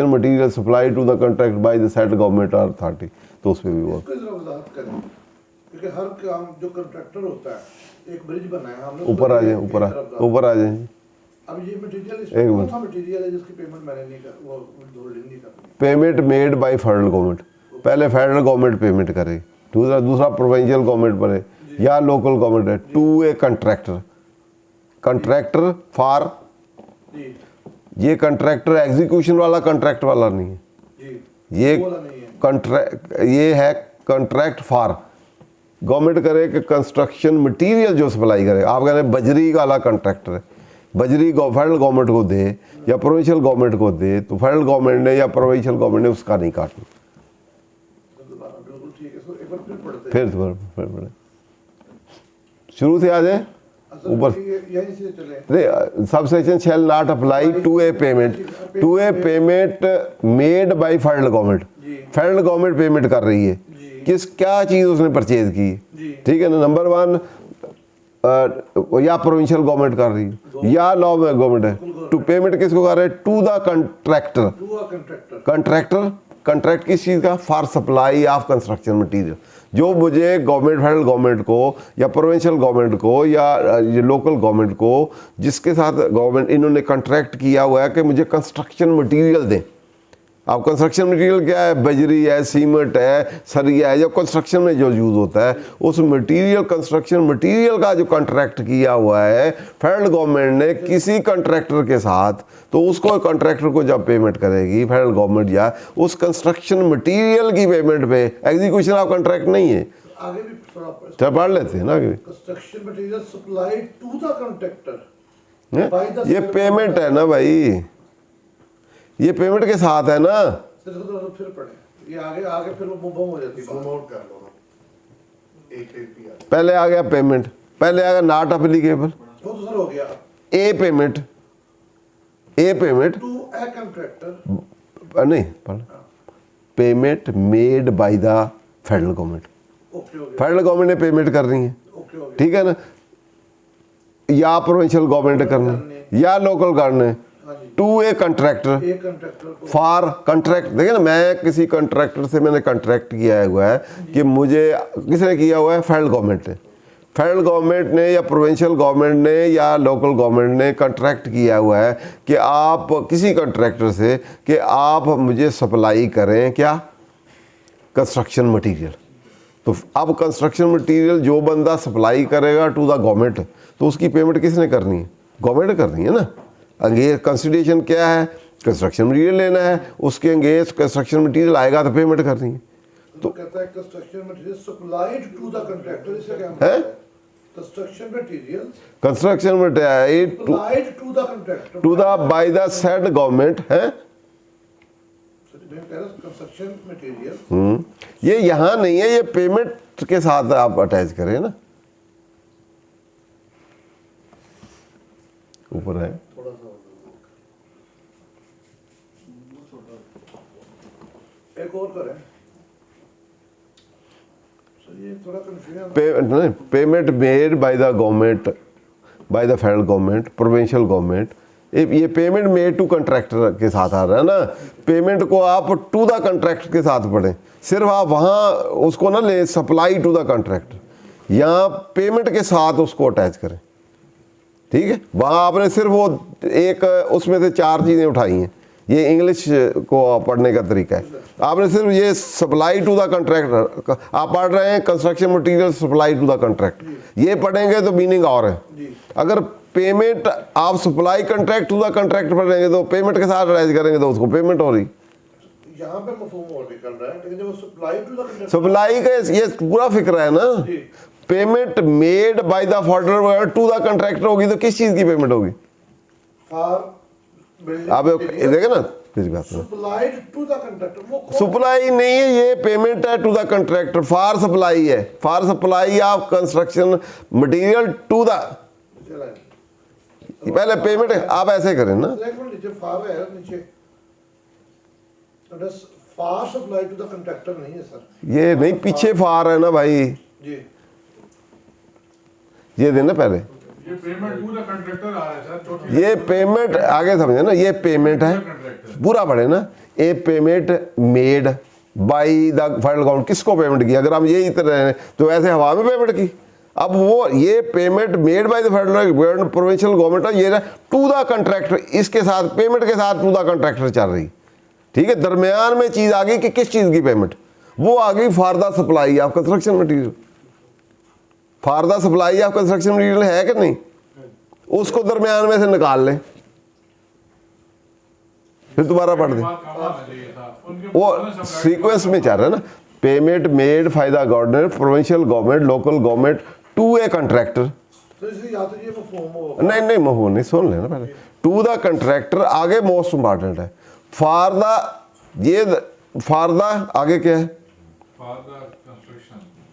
material supply to the contract by the said government authority, तो उसमें भी वो क्योंकि हर काम जो कॉन्ट्रैक्टर होता है, एक ब्रिज बनाया हमने, ऊपर आ जाए अब ये मटेरियल है जिसकी पेमेंट मैंने नहीं कर, वो होल्डिंग नहीं करनी। Payment made by federal government, पहले फेडरल गवर्नमेंट पेमेंट करे, दूसरा प्रोविंशियल गवर्नमेंट करे, या लोकल गवर्नमेंट है, to a contractor, contractor for, जी ये कंट्रैक्टर एग्जीक्यूशन वाला कंट्रैक्ट वाला नहीं है, जी ये वो वाला नहीं है। कंट्रैक्ट, ये है कंट्रैक्ट फॉर गवर्नमेंट करे कि कंस्ट्रक्शन मटेरियल जो सप्लाई करे। आप कह रहे हैं बजरी वाला कंट्रैक्टर है, बजरी फेडरल गवर्नमेंट को दे या प्रोविंशियल गवर्नमेंट को दे, तो फेडरल गवर्नमेंट ने या प्रोविंशियल गवर्नमेंट ने उसका नहीं काटना। बिल्कुल ठीक है सर, एक बार फिर पढ़ते हैं। फिर पढ़े, शुरू से आ जाए ऊपर। यहीं से चले। नहीं, subsection shall not apply to a payment, to a payment made by federal government. Federal government payment कर रही है, किस क्या चीज़ उसने परचेज की, ठीक है ना। नंबर वन, या प्रोविंशियल गवर्नमेंट कर रही है या लॉ में गवर्नमेंट है, टू पेमेंट किसको कर रहे हैं, to the contractor. Contractor, contract किस चीज़ का, for supply of construction material. जो मुझे गवर्नमेंट, फेडरल गवर्नमेंट को या प्रोविंशियल गवर्नमेंट को या लोकल गवर्नमेंट को, जिसके साथ गवर्नमेंट इन्होंने कॉन्ट्रैक्ट किया हुआ है कि मुझे कंस्ट्रक्शन मटेरियल दें। अब कंस्ट्रक्शन मटेरियल क्या है, बजरी है, सीमेंट है, सरिया है, जब कंस्ट्रक्शन में जो यूज़ होता है उस मटेरियल, कंस्ट्रक्शन मटेरियल का जो कॉन्ट्रैक्ट किया हुआ है फेडरल गवर्नमेंट ने किसी कॉन्ट्रैक्टर के साथ, तो उसको कॉन्ट्रैक्टर को जब पेमेंट करेगी फेडरल गवर्नमेंट, या उस कंस्ट्रक्शन मटेरियल की पेमेंट पे, एग्जीक्यूशन ऑफ कॉन्ट्रैक्ट नहीं है। आगे भी थोड़ा चल पढ़ लेते हैं ना आगे। Construction material supplied to the contractor, ये पेमेंट है ना भाई, ये पेमेंट के साथ है ना। फिर पढ़े ये आगे फिर वो बम हो जाती है। कर लो एक पहले आ गया पेमेंट, पहले आ गया नॉट अप्लीकेबल, वो तो सर हो गया। A payment, a payment to a contractor, नहीं पढ़, payment made by the federal government. Okay okay federal government ने पेमेंट कर रही है, ओके ओके ठीक है ना, या प्रोविंशियल गवर्नमेंट ने करना है या local government, to a contractor एक कॉन्ट्रैक्टर को फॉर कंट्रैक्ट। देखिए ना, मैं किसी कंट्रैक्टर से मैंने कंट्रैक्ट किया हुआ है कि मुझे, किसने किया हुआ है, फेडरल गवर्नमेंट ने। फेडरल गवर्नमेंट ने या प्रोविंशियल गवर्नमेंट ने या लोकल गवर्नमेंट ने कंट्रैक्ट किया हुआ है कि आप किसी कंट्रैक्टर से कि आप मुझे सप्लाई करें क्या, कंस्ट्रक्शन मटेरियल। तो अब कंस्ट्रक्शन मटेरियल जो बंदा सप्लाई करेगा टू द गवर्नमेंट, तो उसकी पेमेंट किसने करनी है, गवर्नमेंट करनी है ना। अंगेज कंसिडरेशन क्या है, कंस्ट्रक्शन मटेरियल लेना है, उसके अंगेज कंस्ट्रक्शन मटेरियल आएगा तो पेमेंट करनी है। तो कहता है construction material supplied to the contractor, इससे क्या मतलब है? Construction material construction material supplied to the contractor to the by the said government है। कंस्ट्रक्शन मटेरियल ये यहाँ नहीं है, ये पेमेंट के साथ आप अटैच करें ना, ऊपर है। थोड़ा सा एक और करें सर, ये थोड़ा confusion. Payment made by the government, bye the federal government, provincial government, ये पेमेंट मेड टू कंट्रैक्टर के साथ आ रहा है ना। पेमेंट को आप टू द कंट्रैक्ट के साथ पढ़ें, सिर्फ आप वहाँ उसको ना ले, सप्लाई टू द कंट्रैक्टर, यहाँ पेमेंट के साथ उसको अटैच करें, ठीक है। वहाँ आपने सिर्फ वो एक उसमें से चार चीज़ें उठाई हैं, ये इंग्लिश को पढ़ने का तरीका है। आपने सिर्फ ये सप्लाई टू द कंट्रैक्टर, आप पढ़ रहे हैं construction material supply to the contract, ये पढ़ेंगे तो मीनिंग और है। अगर पेमेंट आप supply contract to the contract पढ़ेंगे तो पेमेंट के साथ अटैच करेंगे तो उसको पेमेंट हो रही। यहाँ पे मफहूम और निकल रहा है, लेकिन जब वो supply to the contractor, supply का ये पूरा फिक्र है ना। Payment made by the federal to the contractor होगी तो किस चीज़ की पेमेंट होगी, आप देखे ना, सप्लाइड टू द कंट्रैक्टर, वो सप्लाई नहीं है, ये पेमेंट है to the contractor, for supply है, for supply of construction material to the, पहले पेमेंट है, आप ऐसे करें ना, नीचे फार है, नीचे for supply to the contractor नहीं है सर, ये नहीं, पीछे फार है ना भाई जी, ये देना पहले, ये पेमेंट टू द कंट्रैक्टर आ रहा है सर, चौथी ये पेमेंट आगे समझे ना, ये पेमेंट है पूरा पढ़े ना, a payment made by the federal government, किसको पेमेंट की, अगर हम यही तरह तो ऐसे हवा में पेमेंट की। अब वो ये payment made by the federal government, provincial government, ये टू द कंट्रैक्टर, इसके साथ पेमेंट के साथ टू द कंट्रैक्टर चल रही, ठीक है। दरमियान में चीज़ आ गई कि किस चीज़ की पेमेंट, वो आ गई for the supply of construction material, for the supply of construction material है कि नहीं, उसको दरमियान में से निकाल लें, फिर दोबारा पढ़ दें। वो सीक्वेंस में चल रहा है ना, payment made by the government, provincial government, local government to a contractor. तो इसलिए या तो ये मफहूम होगा, नहीं नहीं महू नहीं, सुन लेना पहले। टू द कंट्रैक्टर आगे मोस्ट इंपॉर्टेंट है। फॉर द ये फॉर द आगे क्या है,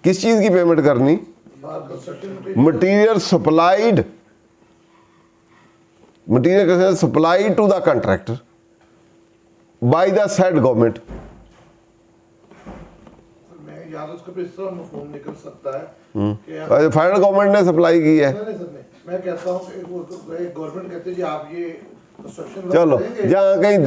किस चीज की पेमेंट करनी, construction material supplied, material supplied to the contractor by the said government. मैं या तो उसका भी इस तरह मफहूम निकल सकता है कि फेडरल गवर्नमेंट ने सप्लाई की है। नहीं सर, नहीं, मैं कहता हूँ कि वो गवर्नमेंट कहते हैं जी आप ये कंस्ट्रक्शन चलो जहाँ कहीं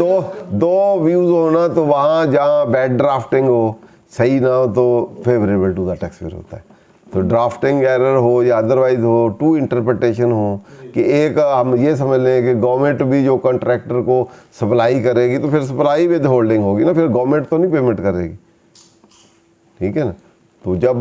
दो व्यूज हो ना, तो वहाँ जहाँ बैड ड्राफ्टिंग हो, सही ना हो, तो फेवरेबल टू द टैक्सपेयर होता है। तो ड्राफ्टिंग एरर हो या अदरवाइज हो, टू इंटरप्रिटेशन हो कि एक हम ये समझ लें कि गवर्नमेंट भी जो कॉन्ट्रैक्टर को सप्लाई करेगी तो फिर सप्लाई विद होल्डिंग होगी ना, फिर गवर्नमेंट तो नहीं पेमेंट करेगी, ठीक है ना। तो जब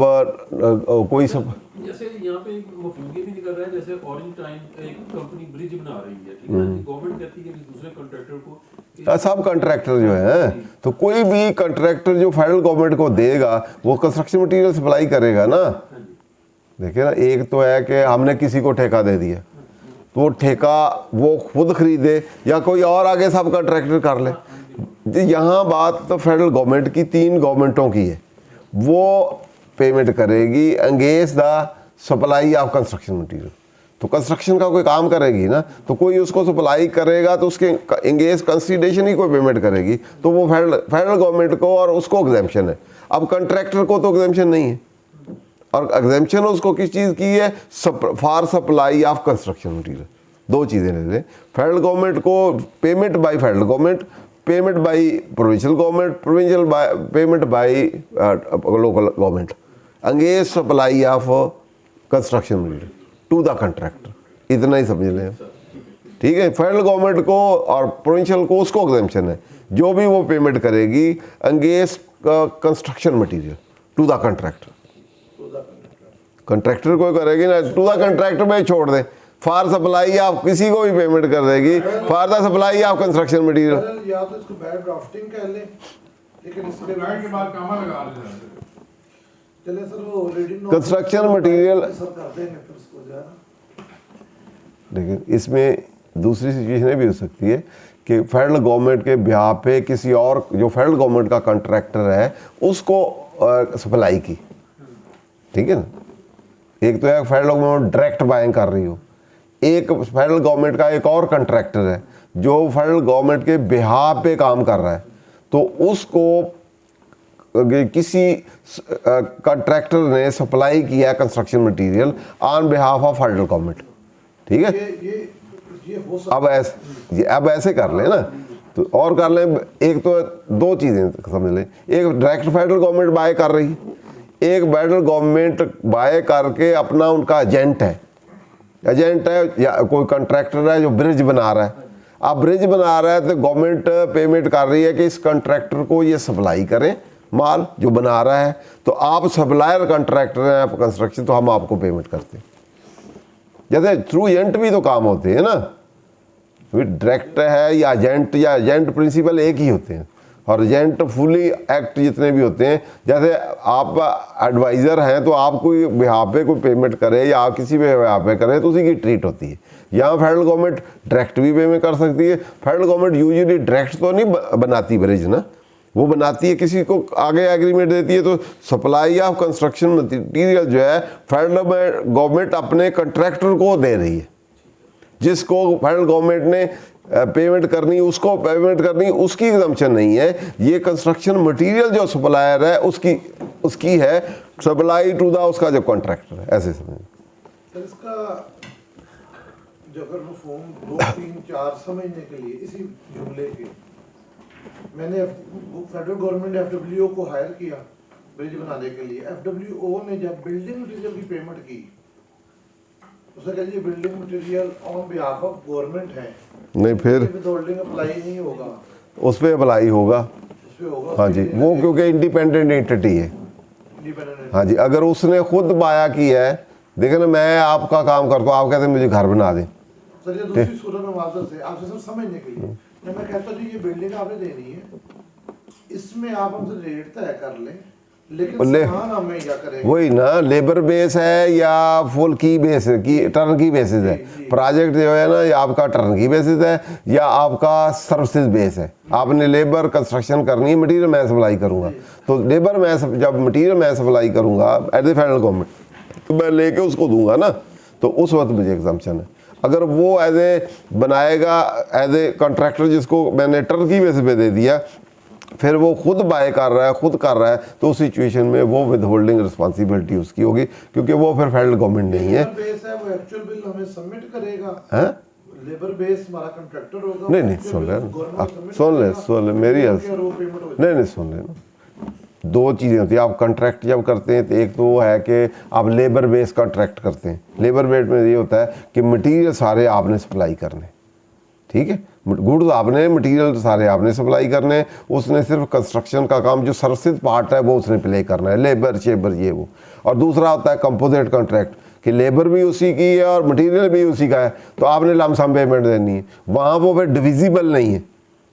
कोई सब जैसे यहाँ पे एक मफहूम ये भी निकल रहा है, जैसे ऑरेंज टाइम एक कंपनी ब्रिज बना रही है, ठीक है, गवर्नमेंट कहती है कि दूसरे कॉन्ट्रैक्टर को, सब कॉन्ट्रैक्टर जो है, तो कोई भी कॉन्ट्रैक्टर जो फेडरल गवर्नमेंट को देगा वो कंस्ट्रक्शन मटेरियल सप्लाई करेगा ना। देखिए ना, एक तो है कि हमने किसी को ठेका दे दिया, तो वो ठेका वो खुद खरीदे या कोई और आगे सब कॉन्ट्रैक्टर कर ले। यहाँ बात तो फेडरल गवर्नमेंट की, 3 गवर्नमेंटों की है, वो पेमेंट करेगी against the supply of construction material. तो कंस्ट्रक्शन का कोई काम करेगी ना, तो कोई उसको सप्लाई करेगा तो उसके अंगेंस्ट कंसिडरेशन ही कोई पेमेंट करेगी, तो वो फेडरल गवर्नमेंट को और उसको एग्जेम्पशन है। अब कंट्रैक्टर को तो एग्जेम्पशन नहीं है, और एग्जेम्पशन उसको किस चीज़ की है, for supply of construction material. 2 चीज़ें ले लें, फेडरल गवर्नमेंट को payment by federal government, payment by provincial government, provincial payment by local government against supply of construction material to the contractor. इतना ही समझ लें, ठीक है। फेडरल गवर्नमेंट को और प्रोविंशियल को उसको एग्जेम्पशन है, जो भी वो पेमेंट करेगी against construction material to the contractor. Contractor को करेगी ना, टू द कंट्रैक्टर में छोड़ दे, फॉर सप्लाई आप किसी को भी पेमेंट कर देगी, for the supply of construction material. या तो इसको बैड ड्राफ्टिंग कह ले, लेकिन इसके के बाद कामा लगा देना। चले सर वो रीडिंग कंस्ट्रक्शन मटेरियल, सर कर देंगे फिर उसको जो है ना। लेकिन इसमें दूसरी सिचुएशन भी हो सकती है कि फेडरल गवर्नमेंट के बिहार पे किसी और जो फेडरल गवर्नमेंट का कॉन्ट्रैक्टर है उसको सप्लाई की, ठीक है ना। एक तो है फेडरल गवर्नमेंट डायरेक्ट बाइंग कर रही हो, एक फेडरल गवर्नमेंट का एक और कॉन्ट्रैक्टर है जो फेडरल गवर्नमेंट के बिहार पे काम कर रहा है, तो उसको किसी कॉन्ट्रैक्टर ने सप्लाई किया construction material on behalf of federal government, ठीक है। ये हो सकता अब ऐसे कर ले ना, तो और कर ले। एक तो 2 चीज़ें समझ लें, एक डायरेक्ट फेडरल गवर्नमेंट बाय कर रही है, एक फेडरल गवर्नमेंट बाय करके अपना उनका एजेंट है या कोई कॉन्ट्रैक्टर है जो ब्रिज बना रहा है। अब ब्रिज बना रहा है तो गवर्नमेंट पेमेंट कर रही है कि इस कॉन्ट्रैक्टर को ये सप्लाई करें माल जो बना रहा है, तो आप सप्लायर कॉन्ट्रैक्टर हैं आप कंस्ट्रक्शन, तो हम आपको पेमेंट करते हैं। जैसे थ्रू एजेंट भी तो काम होते हैं ना, डायरेक्ट है या एजेंट प्रिंसिपल एक ही होते हैं, और एजेंट फुली एक्ट जितने भी होते हैं। जैसे आप एडवाइज़र हैं तो आप कोई बिहाफ पे कोई पेमेंट करे या आप किसी भी बिहाफ पे करें तो उसी की ट्रीट होती है। यहाँ फेडरल गवर्नमेंट डायरेक्ट भी पेमेंट कर सकती है। फेडरल गवर्नमेंट यूजुअली डायरेक्ट तो नहीं बनाती ब्रिज ना, वो बनाती है किसी को आगे एग्रीमेंट देती है। तो सप्लाई ऑफ कंस्ट्रक्शन मटीरियल जो है फेडरल गवर्नमेंट अपने कंट्रैक्टर को दे रही है, जिसको फेडरल गवर्नमेंट ने पेमेंट करनी उसको पेमेंट करनी, उसकी एग्जम्पशन नहीं है। ये कंस्ट्रक्शन मटेरियल जो सप्लायर है उसकी है सप्लाई टू द उसका जो कॉन्ट्रैक्टर है, ऐसे समझ। सर इसका जो अगर मफहूम 2, 3, 4 समझने के लिए इसी जुमले के, मैंने फेडरल गवर्नमेंट ने एफडब्ल्यूओ को हायर किया ब्रिज बनाने के लिए। एफडब्ल्यूओ ने जब बिल्डिंग मटेरियल की पेमेंट की, उसने कहा ये building material on behalf of government है, नहीं फिर विदहोल्डिंग अप्लाई नहीं होगा, उस पर अप्लाई होगा। उस पे होगा। हाँ जी, वो क्योंकि इंडिपेंडेंट एंटिटी है। इंडिपेंडेंट। हाँ जी, अगर उसने खुद बाया की है देखिए ना, मैं आपका काम करता हूँ, आप कहते हैं मुझे घर बना दें। सर ये दूसरी सूरत में माजरत से आपसे सब समझने के लिए मैं कहता हूँ जी ये बिल्डिंग आपने देनी है, इसमें आप हमसे रेट तय कर लें, लेकिन सामान हम मुहैया करेंगे। वही ना, लेबर बेस है या फुल की बेस है, की टर्न की बेसिस है। प्रोजेक्ट जो है ना, ये आपका टर्न की बेसिस है या आपका सर्विसेज बेस है। आपने लेबर कंस्ट्रक्शन करनी है, मटेरियल मैं सप्लाई करूंगा, तो लेबर मैं जब मटेरियल मैं सप्लाई करूंगा एट द फेडरल गवर्नमेंट, तो मैं लेके उसको दूंगा ना, तो उस वक्त मुझे एग्जम्पशन है। अगर वो एज ए बनाएगा, एज ए कॉन्ट्रैक्टर जिसको मैंने टर्न की बेसिस पे दे दिया, फिर वो खुद बाय कर रहा है, खुद कर रहा है, तो उस सिचुएशन में वो विद होल्डिंग रिस्पॉन्सिबिलिटी उसकी होगी, क्योंकि वो फिर फेडरल गवर्नमेंट नहीं है। बेस है वो एक्चुअल बिल हमें सबमिट करेगा, हैं? लेबर बेस हमारा कॉन्ट्रैक्टर होगा। नहीं नहीं, सुन ले मेरी नहीं सुन ले ना, दो चीज़ें होती है। आप कॉन्ट्रैक्ट जब करते हैं तो एक तो वो है कि आप लेबर बेस कॉन्ट्रैक्ट करते हैं। लेबर बेस में ये होता है कि मटेरियल सारे आपने सप्लाई करने, ठीक है, गुड्स आपने, मटेरियल सारे आपने सप्लाई करने, उसने सिर्फ कंस्ट्रक्शन का काम जो सर्विसेज पार्ट है वो उसने प्ले करना है, लेबर शेबर ये वो। और दूसरा होता है कंपोजिट कॉन्ट्रैक्ट कि लेबर भी उसी की है और मटेरियल भी उसी का है, तो आपने लमसम पेमेंट देनी है। वहाँ वो फिर डिविजिबल नहीं है,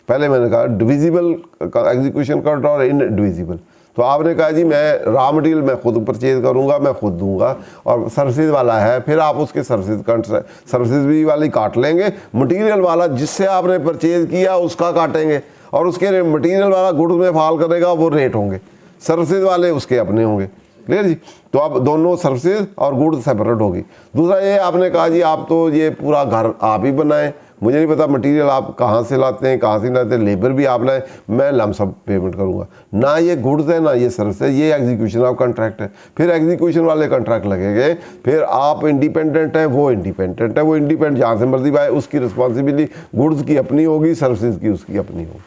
पहले मैंने कहा डिविजिबल एग्जीक्यूशन कॉन्ट्रैक्ट और इनडिविजिबल। तो आपने कहा जी मैं रॉ मटेरियल मैं खुद परचेज करूंगा, मैं खुद दूंगा, और सर्विसेज वाला है, फिर आप उसके सर्विसेज भी वाली काट लेंगे, मटेरियल वाला जिससे आपने परचेज किया उसका काटेंगे, और उसके मटेरियल वाला गुड्स में फाल करेगा वो रेट होंगे, सर्विसेज वाले उसके अपने होंगे। क्लियर जी? तो अब दोनों सर्विसेज और गुड्स सेपरेट होगी। दूसरा ये आपने कहा जी आप तो ये पूरा घर आप ही बनाएं, मुझे नहीं पता मटेरियल आप कहाँ से लाते हैं, कहाँ से लाते हैं, लेबर भी आप लाएं, मैं लमसम पेमेंट करूँगा ना। ये गुड्स है ना ये सर्विस है, ये एग्जीक्यूशन ऑफ कॉन्ट्रैक्ट है। फिर एग्जीक्यूशन वाले कॉन्ट्रैक्ट लगेंगे, फिर आप इंडिपेंडेंट है, वो इंडिपेंडेंट है, वो इंडिपेंडेंट जहाँ से मर्जी पाए, उसकी रिस्पॉन्सिबिलिटी गुड्स की अपनी होगी, सर्विसेज की उसकी अपनी होगी।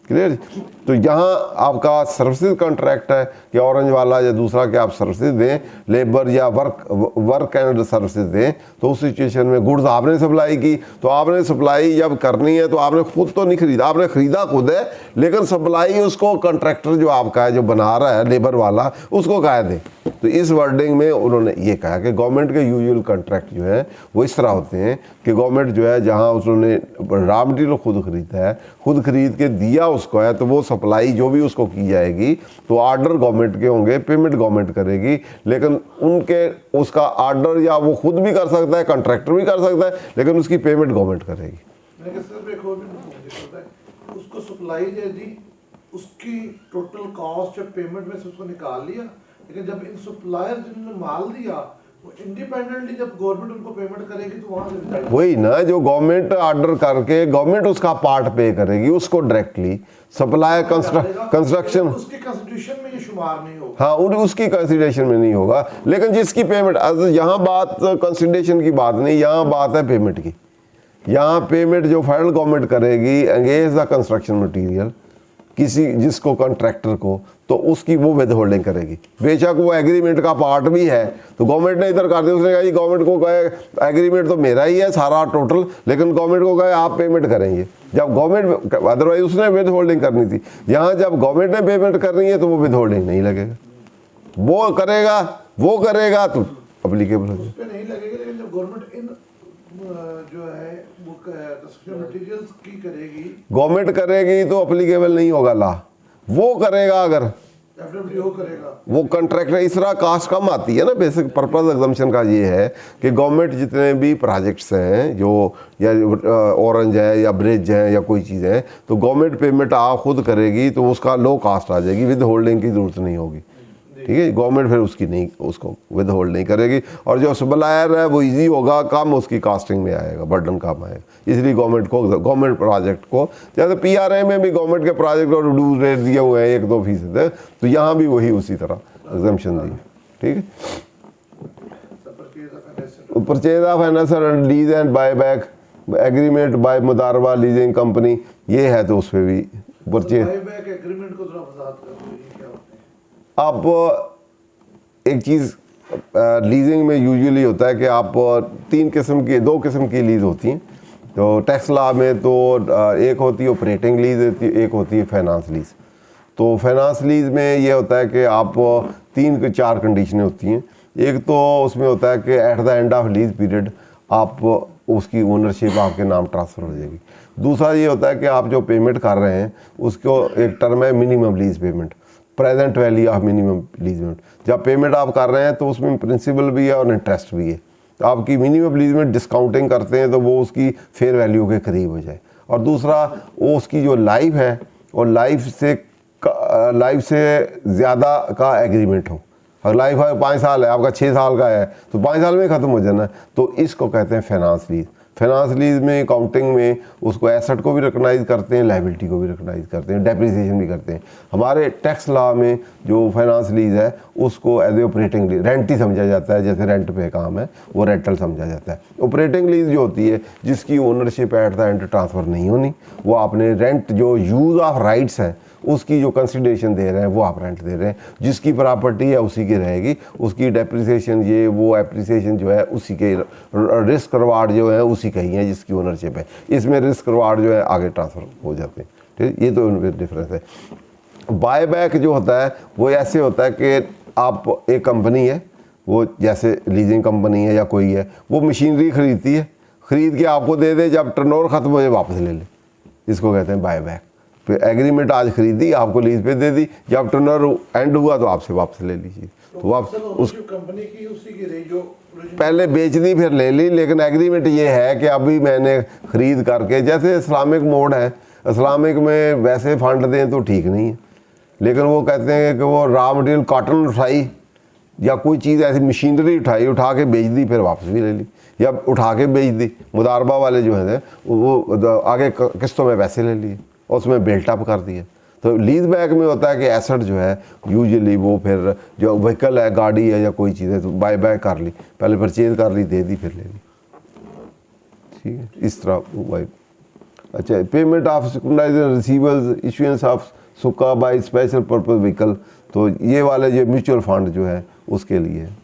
क्लियर? तो यहाँ आपका सर्विसेज कॉन्ट्रैक्ट है कि ऑरेंज वाला या दूसरा कि आप सर्विसेज दें, लेबर या वर्क एंड सर्विसेज दें, तो उस सिचुएशन में गुड्स आपने सप्लाई की, तो आपने सप्लाई जब करनी है तो आपने खुद तो नहीं खरीदा, आपने खरीदा खुद है, लेकिन सप्लाई उसको कॉन्ट्रैक्टर जो आपका है जो बना रहा है लेबर वाला उसको कहा दें। तो इस वर्डिंग में उन्होंने ये कहा कि गवर्नमेंट के यूजुअल कॉन्ट्रैक्ट जो है वो इस तरह होते हैं कि गवर्नमेंट जो है जहाँ उन्होंने रॉ मटेरियल खुद खरीदा है, खुद खरीद के दिया उसको है, तो वो सप्लाई जो भी उसको की जाएगी तो आर्डर गवर्नमेंट के होंगे, पेमेंट गवर्नमेंट करेगी, लेकिन उनके उसका आर्डर या वो खुद भी कर सकता है, कॉन्ट्रैक्टर भी कर सकता है, लेकिन उसकी पेमेंट गवर्नमेंट करेगी। उसको सप्लाई दे दी, उसकी टोटल कॉस्ट और पेमेंट में से उसको निकाल लिया, लेकिन जब इन सप्लायर जिन्होंने माल दिया वो इंडिपेंडेंटली जब गवर्नमेंट उनको पेमेंट करेगी तो वहां से वही ना, जो गवर्नमेंट ऑर्डर करके गवर्नमेंट उसका पार्ट पे करेगी उसको डायरेक्टली सप्लाई कंस्ट्रक्शन उसकी कंसिडरेशन में ये शुमार नहीं होगा। हाँ, उसकी कंसिडरेशन में नहीं होगा, लेकिन जिसकी पेमेंट, यहाँ बात कंसिडरेशन की बात नहीं, यहाँ बात है पेमेंट की। यहाँ पेमेंट जो फेडरल गवर्नमेंट करेगी अगेंस्ट द कंस्ट्रक्शन मटेरियल किसी जिसको कॉन्ट्रैक्टर को, तो उसकी वो विद होल्डिंग करेगी। बेशक वो एग्रीमेंट का पार्ट भी है, तो गवर्नमेंट ने इधर कर दिया, उसने कहा जी गवर्नमेंट को कहे एग्रीमेंट तो मेरा ही है सारा टोटल, लेकिन गवर्नमेंट को कहे आप पेमेंट करेंगे। जब गवर्नमेंट, अदरवाइज उसने विद होल्डिंग करनी थी, यहाँ जब गवर्नमेंट ने पेमेंट करनी है तो वो विद होल्डिंग नहीं लगेगा, वो करेगा तो अप्लीकेबल हो उस पे नहीं लगेगा। लेकिन जब गवर्नमेंट इन जो है वो कंस्ट्रक्शन मटेरियल्स की करेगी, गवर्नमेंट करेगी तो अप्लीकेबल नहीं होगा ला, वो करेगा अगर एफडब्ल्यूओ करेगा, वो कॉन्ट्रैक्टर। इस तरह कास्ट कम आती है ना। बेसिक पर्पस एग्जम्पशन का ये है कि गवर्नमेंट जितने भी प्रोजेक्ट्स हैं जो या ऑरेंज है या ब्रिज है या कोई चीज़ है, तो गवर्नमेंट पेमेंट आप खुद करेगी तो उसका लो कास्ट आ जाएगी, विद होल्डिंग की ज़रूरत नहीं होगी। ठीक है, गवर्नमेंट फिर उसकी नहीं, उसको विद होल्ड नहीं करेगी, और जो सप्लायर है वो इजी होगा, कम उसकी कास्टिंग में आएगा, बर्डन कम आएगा। इसलिए गवर्नमेंट प्रोजेक्ट को, जैसे PRA में भी गवर्नमेंट के प्रोजेक्ट और रिड्यूस रेट दिए हुए हैं 1-2%, तो यहाँ भी वही उसी तरह एग्जम्पशन दी। ठीक है, purchase of NSR lease and buy back agreement by मुदारबा लीजिंग कंपनी, ये है तो उस पर भी परचेज। एग्रीमेंट को जरा वजाहत करो क्या होता है। आप एक चीज़ लीजिंग में यूजुअली होता है कि आप 2 किस्म की लीज होती हैं। तो टैक्स लॉ में तो एक होती है ऑपरेटिंग लीज, एक होती है फाइनेंस लीज। तो फाइनेंस लीज में ये होता है कि आप 3-4 कंडीशनें होती हैं एक तो उसमें होता है कि at the end of lease period आप उसकी ओनरशिप आपके नाम ट्रांसफ़र हो जाएगी। दूसरा ये होता है कि आप जो पेमेंट कर रहे हैं उसको एक टर्म है minimum lease payment, present value of minimum lease payment. जब पेमेंट आप कर रहे हैं तो उसमें प्रिंसिपल भी है और इंटरेस्ट भी है। तो आपकी मिनिमम लीज में डिस्काउंटिंग करते हैं तो वो उसकी फेयर वैल्यू के करीब हो जाए। और दूसरा वो उसकी जो लाइफ है और लाइफ से ज़्यादा का एग्रीमेंट हो। अगर लाइफ 5 साल है, आपका 6 साल का है तो 5 साल में ख़त्म हो जाना है। तो इसको कहते हैं फाइनेंस लीज। फाइनेंस लीज में अकाउंटिंग में उसको एसेट को भी रिकॉग्नाइज करते हैं, लायबिलिटी को भी रिकॉग्नाइज करते हैं, डेप्रिसिएशन भी करते हैं। हमारे टैक्स लॉ में जो फाइनेंस लीज है उसको as a operating lease rent ही समझा जाता है। जैसे रेंट पे काम है वो रेंटल समझा जाता है। ऑपरेटिंग लीज जो होती है जिसकी ownership at the end transfer नहीं होनी, वो आपने रेंट जो यूज़ ऑफ राइट्स है उसकी जो कंसिडरेशन दे रहे हैं वो आप रेंट दे रहे हैं। जिसकी प्रॉपर्टी है उसी की रहेगी, उसकी डेप्रिसिएशन ये वो एप्रिसिएशन जो है उसी के, रिस्क रिवार्ड जो है उसी का ही है जिसकी ओनरशिप है। इसमें रिस्क रिवार्ड जो है आगे ट्रांसफ़र हो जाते हैं। ठीक, ये तो उनमें डिफरेंस है। बाय बैक जो होता है वो ऐसे होता है कि आप एक कंपनी है, वो जैसे लीजिंग कंपनी है या कोई है, वो मशीनरी खरीदती है, ख़रीद के आपको दे दे, जब टर्नओवर ख़त्म हो जाए वापस ले ले, इसको कहते हैं बाय बैक। एग्रीमेंट आज खरीदी, आपको लीज पे दे दी, जब टर्नओवर एंड हुआ तो आपसे वापस ले लीजिए। तो आप उस कंपनी की उसी की रही जो पहले बेच दी फिर ले ली, लेकिन एग्रीमेंट ये है कि अभी मैंने ख़रीद करके, जैसे इस्लामिक मोड है, इस्लामिक में वैसे फंड दें तो ठीक नहीं है, लेकिन वो कहते हैं कि वो रॉ मटेरियल कॉटन उठाई या कोई चीज़ ऐसी मशीनरी उठाई, उठा के बेच दी, फिर वापस भी ले ली, या उठा के बेच दी। मुदारबा वाले जो हैं वो आगे किस्तों में पैसे ले लिए, उसमें बिल्टअप कर दिया। तो लीज बैक में होता है कि एसेट जो है यूजुअली वो फिर जो व्हीकल है, गाड़ी है या कोई चीज़ है, तो बाय बैक कर ली, पहले परचेज कर ली, दे दी, फिर ले ली। ठीक है, इस तरह वाई। अच्छा, payment of securitisation receivers, issuance of सुक्का बाय स्पेशल पर्पज व्हीकल, तो ये वाले जो म्यूचुअल फंड जो है उसके लिए है।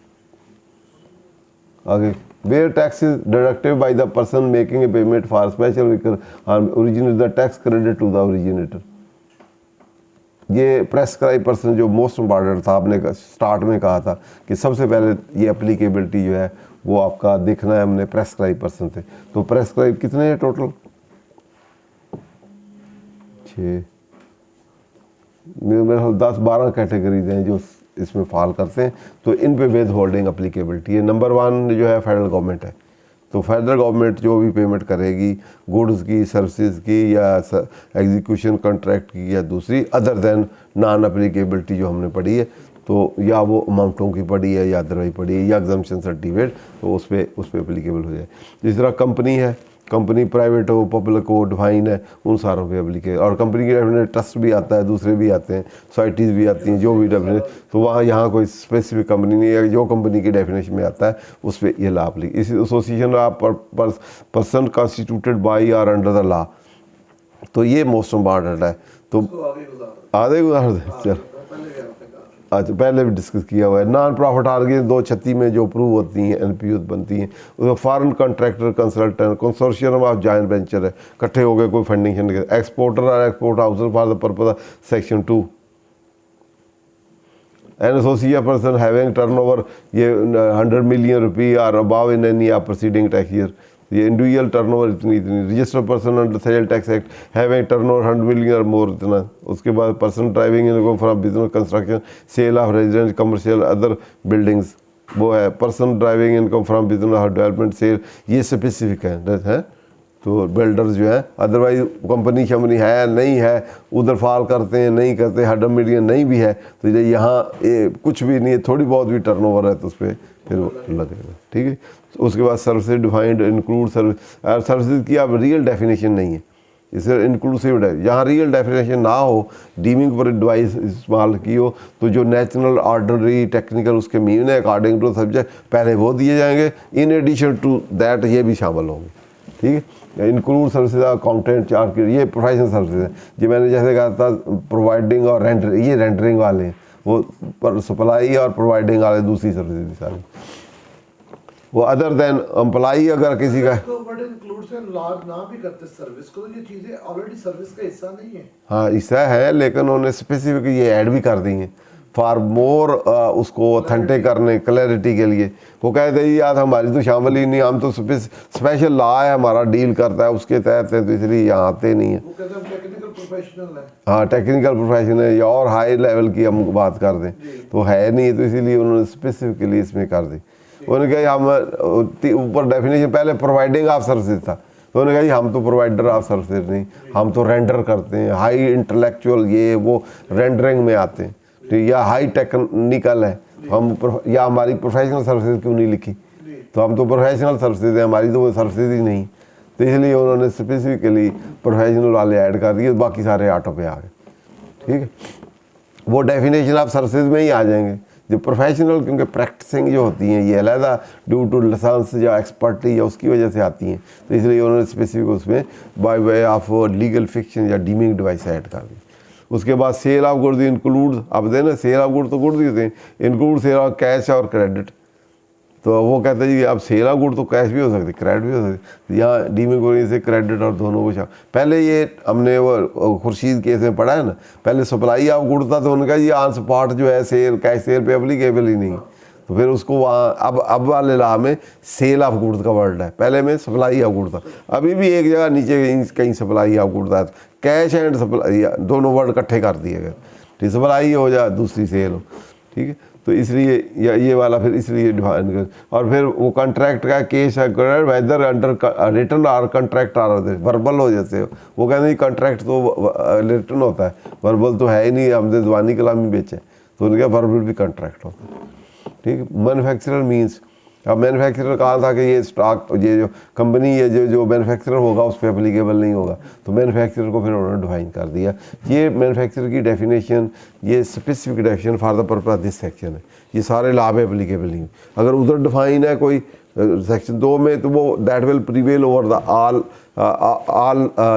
आगे, where tax is deducted by the person making a payment for special vehicle or originates the tax credit to the originator। ये प्रेस्क्राइब पर्सन जो मोस्ट इम्पॉर्टेंट था, आपने स्टार्ट में कहा था कि सबसे पहले ये एप्लीकेबिलिटी जो है वो आपका देखना है, हमने प्रेस्क्राइब पर्सन थे। तो प्रेस्क्राइब कितने हैं टोटल? 6, मेरे 10-12 कैटेगरीज हैं जो इसमें फॉल करते हैं। तो इन पे वेद होल्डिंग अप्लीकेबिलिटी है। नंबर 1 जो है फेडरल गवर्नमेंट है। तो फेडरल गवर्नमेंट जो भी पेमेंट करेगी गुड्स की, सर्विसेज की या एग्जीक्यूशन कॉन्ट्रैक्ट की या दूसरी अदर देन नॉन अप्लीकेबिलिटी जो हमने पढ़ी है, तो या वो अमाउंटों की पढ़ी है या अदरवाइज पढ़ी है या एग्जम्पशन सर्टिफिकेट, तो उस पर अप्लीकेबल हो जाए। जिस तरह कंपनी है, कंपनी प्राइवेट हो, पब्लिक हो, डिफाइन है, उन सारों पे एप्लीकेबल। और कंपनी की डेफिनेशन ट्रस्ट भी आता है, दूसरे भी आते हैं, सोसाइटीज़ भी आती हैं, जो भी डेफिनेशन, तो वहाँ यहाँ कोई स्पेसिफिक कंपनी नहीं है, जो कंपनी की डेफिनेशन में आता है उस पर यह लाभ ली। इस association of person constituted by or under the law, तो ये मोस्ट इम्पॉर्टेंट है। तो आधे गुजार दें, चल अच्छा, पहले भी डिस्कस किया हुआ है। नॉन प्रॉफिट ऑर्गेनाइजेशन 236 में जो अप्रूव होती हैं, NPO बनती हैं, उसमें foreign contractor, consultant, consortium of joint venture है, इकट्ठे हो गए कोई फंडिंग, एक्सपोर्टर और export houses for the purpose of section 2। An associate person having turnover ये 100 मिलियन रुपये और above in any of proceeding tax year, ये इंडिविजुअल टर्नओवर इतनी, registered person under sale tax act having turnover 100 million और more इतना। उसके बाद person driving income from business, construction, cell of residence, commercial, other buildings, वो है person driving income from business और development, cell, ये specific है। तो बिल्डर्स जो है, अदरवाइज कंपनी शमनी है नहीं है, उधर फॉल करते हैं नहीं करते, 100 मिलियन नहीं भी है, तो यहाँ कुछ भी नहीं है, थोड़ी बहुत भी टर्नओवर है तो उस पर फिर लगेगा। ठीक है, उसके बाद सर्विसेज डिफाइंड इंक्लूड सर्विस, और सर्विसेज की अब रियल डेफिनेशन नहीं है, इसे इंक्लूसिव है। जहाँ रियल डेफिनेशन ना हो, डीमिंग पर डिवाइस इस्तेमाल की हो, तो जो नेचुरल ऑर्डनरी टेक्निकल उसके मीन है अकॉर्डिंग टू सब्जेक्ट पहले वो दिए जाएंगे, इन एडिशन टू दैट ये भी शामिल होंगे। ठीक है, इंक्लूड सर्विसेज अकाउंटेंट चार्ज, ये प्रोफेशनल सर्विसेज हैं। जो मैंने जैसे कहा था प्रोवाइडिंग और रेंडर, ये रेंडरिंग वाले हैं, वो सप्लाई और प्रोवाइडिंग वाले दूसरी सर्विसेज सारी। वो अदर देन एम्प्लॉई अगर किसी का बट इंक्लूड से लॉज ना भी करते सर्विस को, ये चीजें ऑलरेडी सर्विस का हिस्सा नहीं है। हाँ हिस्सा है, लेकिन उन्होंने स्पेसिफिक ये ऐड भी कर दी हैं। फॉर मोर उसको ऑथेंटिक करने, क्लैरिटी के लिए। वो कहते हैं यार हमारी तो शामिल ही नहीं, हम तो स्पेशल लॉ है हमारा डील करता है उसके तहत है, तो इसलिए यहाँ आते नहीं है। वो कहते हैं हम टेक्निकल प्रोफेशनल है। हाँ, टेक्निकल प्रोफेशन है या और हाई लेवल की हम बात कर दें तो है नहीं, तो इसीलिए उन्होंने स्पेसिफिकली इसमें कर दी। उन्होंने कहा हम ऊपर डेफिनेशन पहले प्रोवाइडिंग ऑफ सर्विसेज था, तो उन्होंने कहा जी हम तो प्रोवाइडर ऑफ सर्विसेज नहीं, हम तो रेंडर करते हैं, हाई इंटेलेक्चुअल ये वो रेंडरिंग में आते हैं, ठीक, या हाई टेक्निकल है हम, या हमारी प्रोफेशनल सर्विसेज क्यों नहीं लिखी, तो हम तो प्रोफेशनल सर्विसेज है, हमारी तो वो सर्विसेज ही नहीं, तो इसलिए उन्होंने स्पेसिफिकली प्रोफेशनल वाले ऐड कर दिए, बाकी सारे ऑटो पे आ गए। ठीक है, वो डेफिनेशन आप सर्विसेज में ही आ जाएंगे। जो प्रोफेशनल, क्योंकि प्रैक्टिसिंग जो होती हैं ये अलहदा ड्यू टू लाइसेंस या एक्सपर्टी या उसकी वजह से आती हैं, तो इसलिए उन्होंने स्पेसिफिक उसमें by way of legal fiction या डीमिंग डिवाइस ऐड कर दी। उसके बाद सेल ऑफ गुड्स इंक्लूड, अब देना सेल ऑफ गुड तो गुड्स ही होते हैं, इंक्लूड सेल ऑफ कैश और क्रेडिट। तो वो कहते हैं जी अब सेल ऑफ गुड तो कैश भी हो सकती, क्रेडिट भी हो सकती, यहाँ डीमिंग होने से क्रेडिट और दोनों को शामिल। पहले ये हमने वो खुर्शीद केस में पढ़ा है ना, पहले सप्लाई ऑफ गुड था तो उनका ये ऑन स्पॉट जो है सेल, कैश सेल पे एप्लीकेबल ही नहीं, तो फिर उसको वहाँ अब वाले लॉ में सेल ऑफ गुड्स का वर्ड है, पहले में सप्लाई ऑफ गुड था। अभी भी एक जगह नीचे कहीं सप्लाई ऑफ गुड था, कैश एंड सप्लाई दोनों वर्ड इकट्ठे कर दिए गए, ठीक, सप्लाई हो जाए दूसरी सेल हो, ठीक है, तो इसलिए ये वाला फिर इसलिए डिफाइन कर। और फिर वो कॉन्ट्रैक्ट का केस है वेदर अंडर रिटर्न और कॉन्ट्रैक्ट आ रहे वर्बल हो जैसे, वो कहते हैं कॉन्ट्रैक्ट तो रिटर्न होता है, वर्बल तो है ही नहीं, हमने ज़बानी कलामी बेचे, तो उनका वर्बल भी कॉन्ट्रैक्ट होता है। ठीक, मैन्युफैक्चरर मीन्स, अब मैन्युफैक्चरर कहा था कि ये स्टॉक, ये जो कंपनी है जो मैन्युफैक्चरर होगा उस पर एप्लीकेबल नहीं होगा, तो मैन्युफैक्चरर को फिर उन्होंने डिफाइन कर दिया। ये मैन्युफैक्चरर की डेफिनेशन, ये specific definition for the purpose this section है, ये सारे लॉ में एप्लीकेबल नहीं। अगर उधर डिफाइन है कोई सेक्शन 2 में, तो वो that will prevail over the all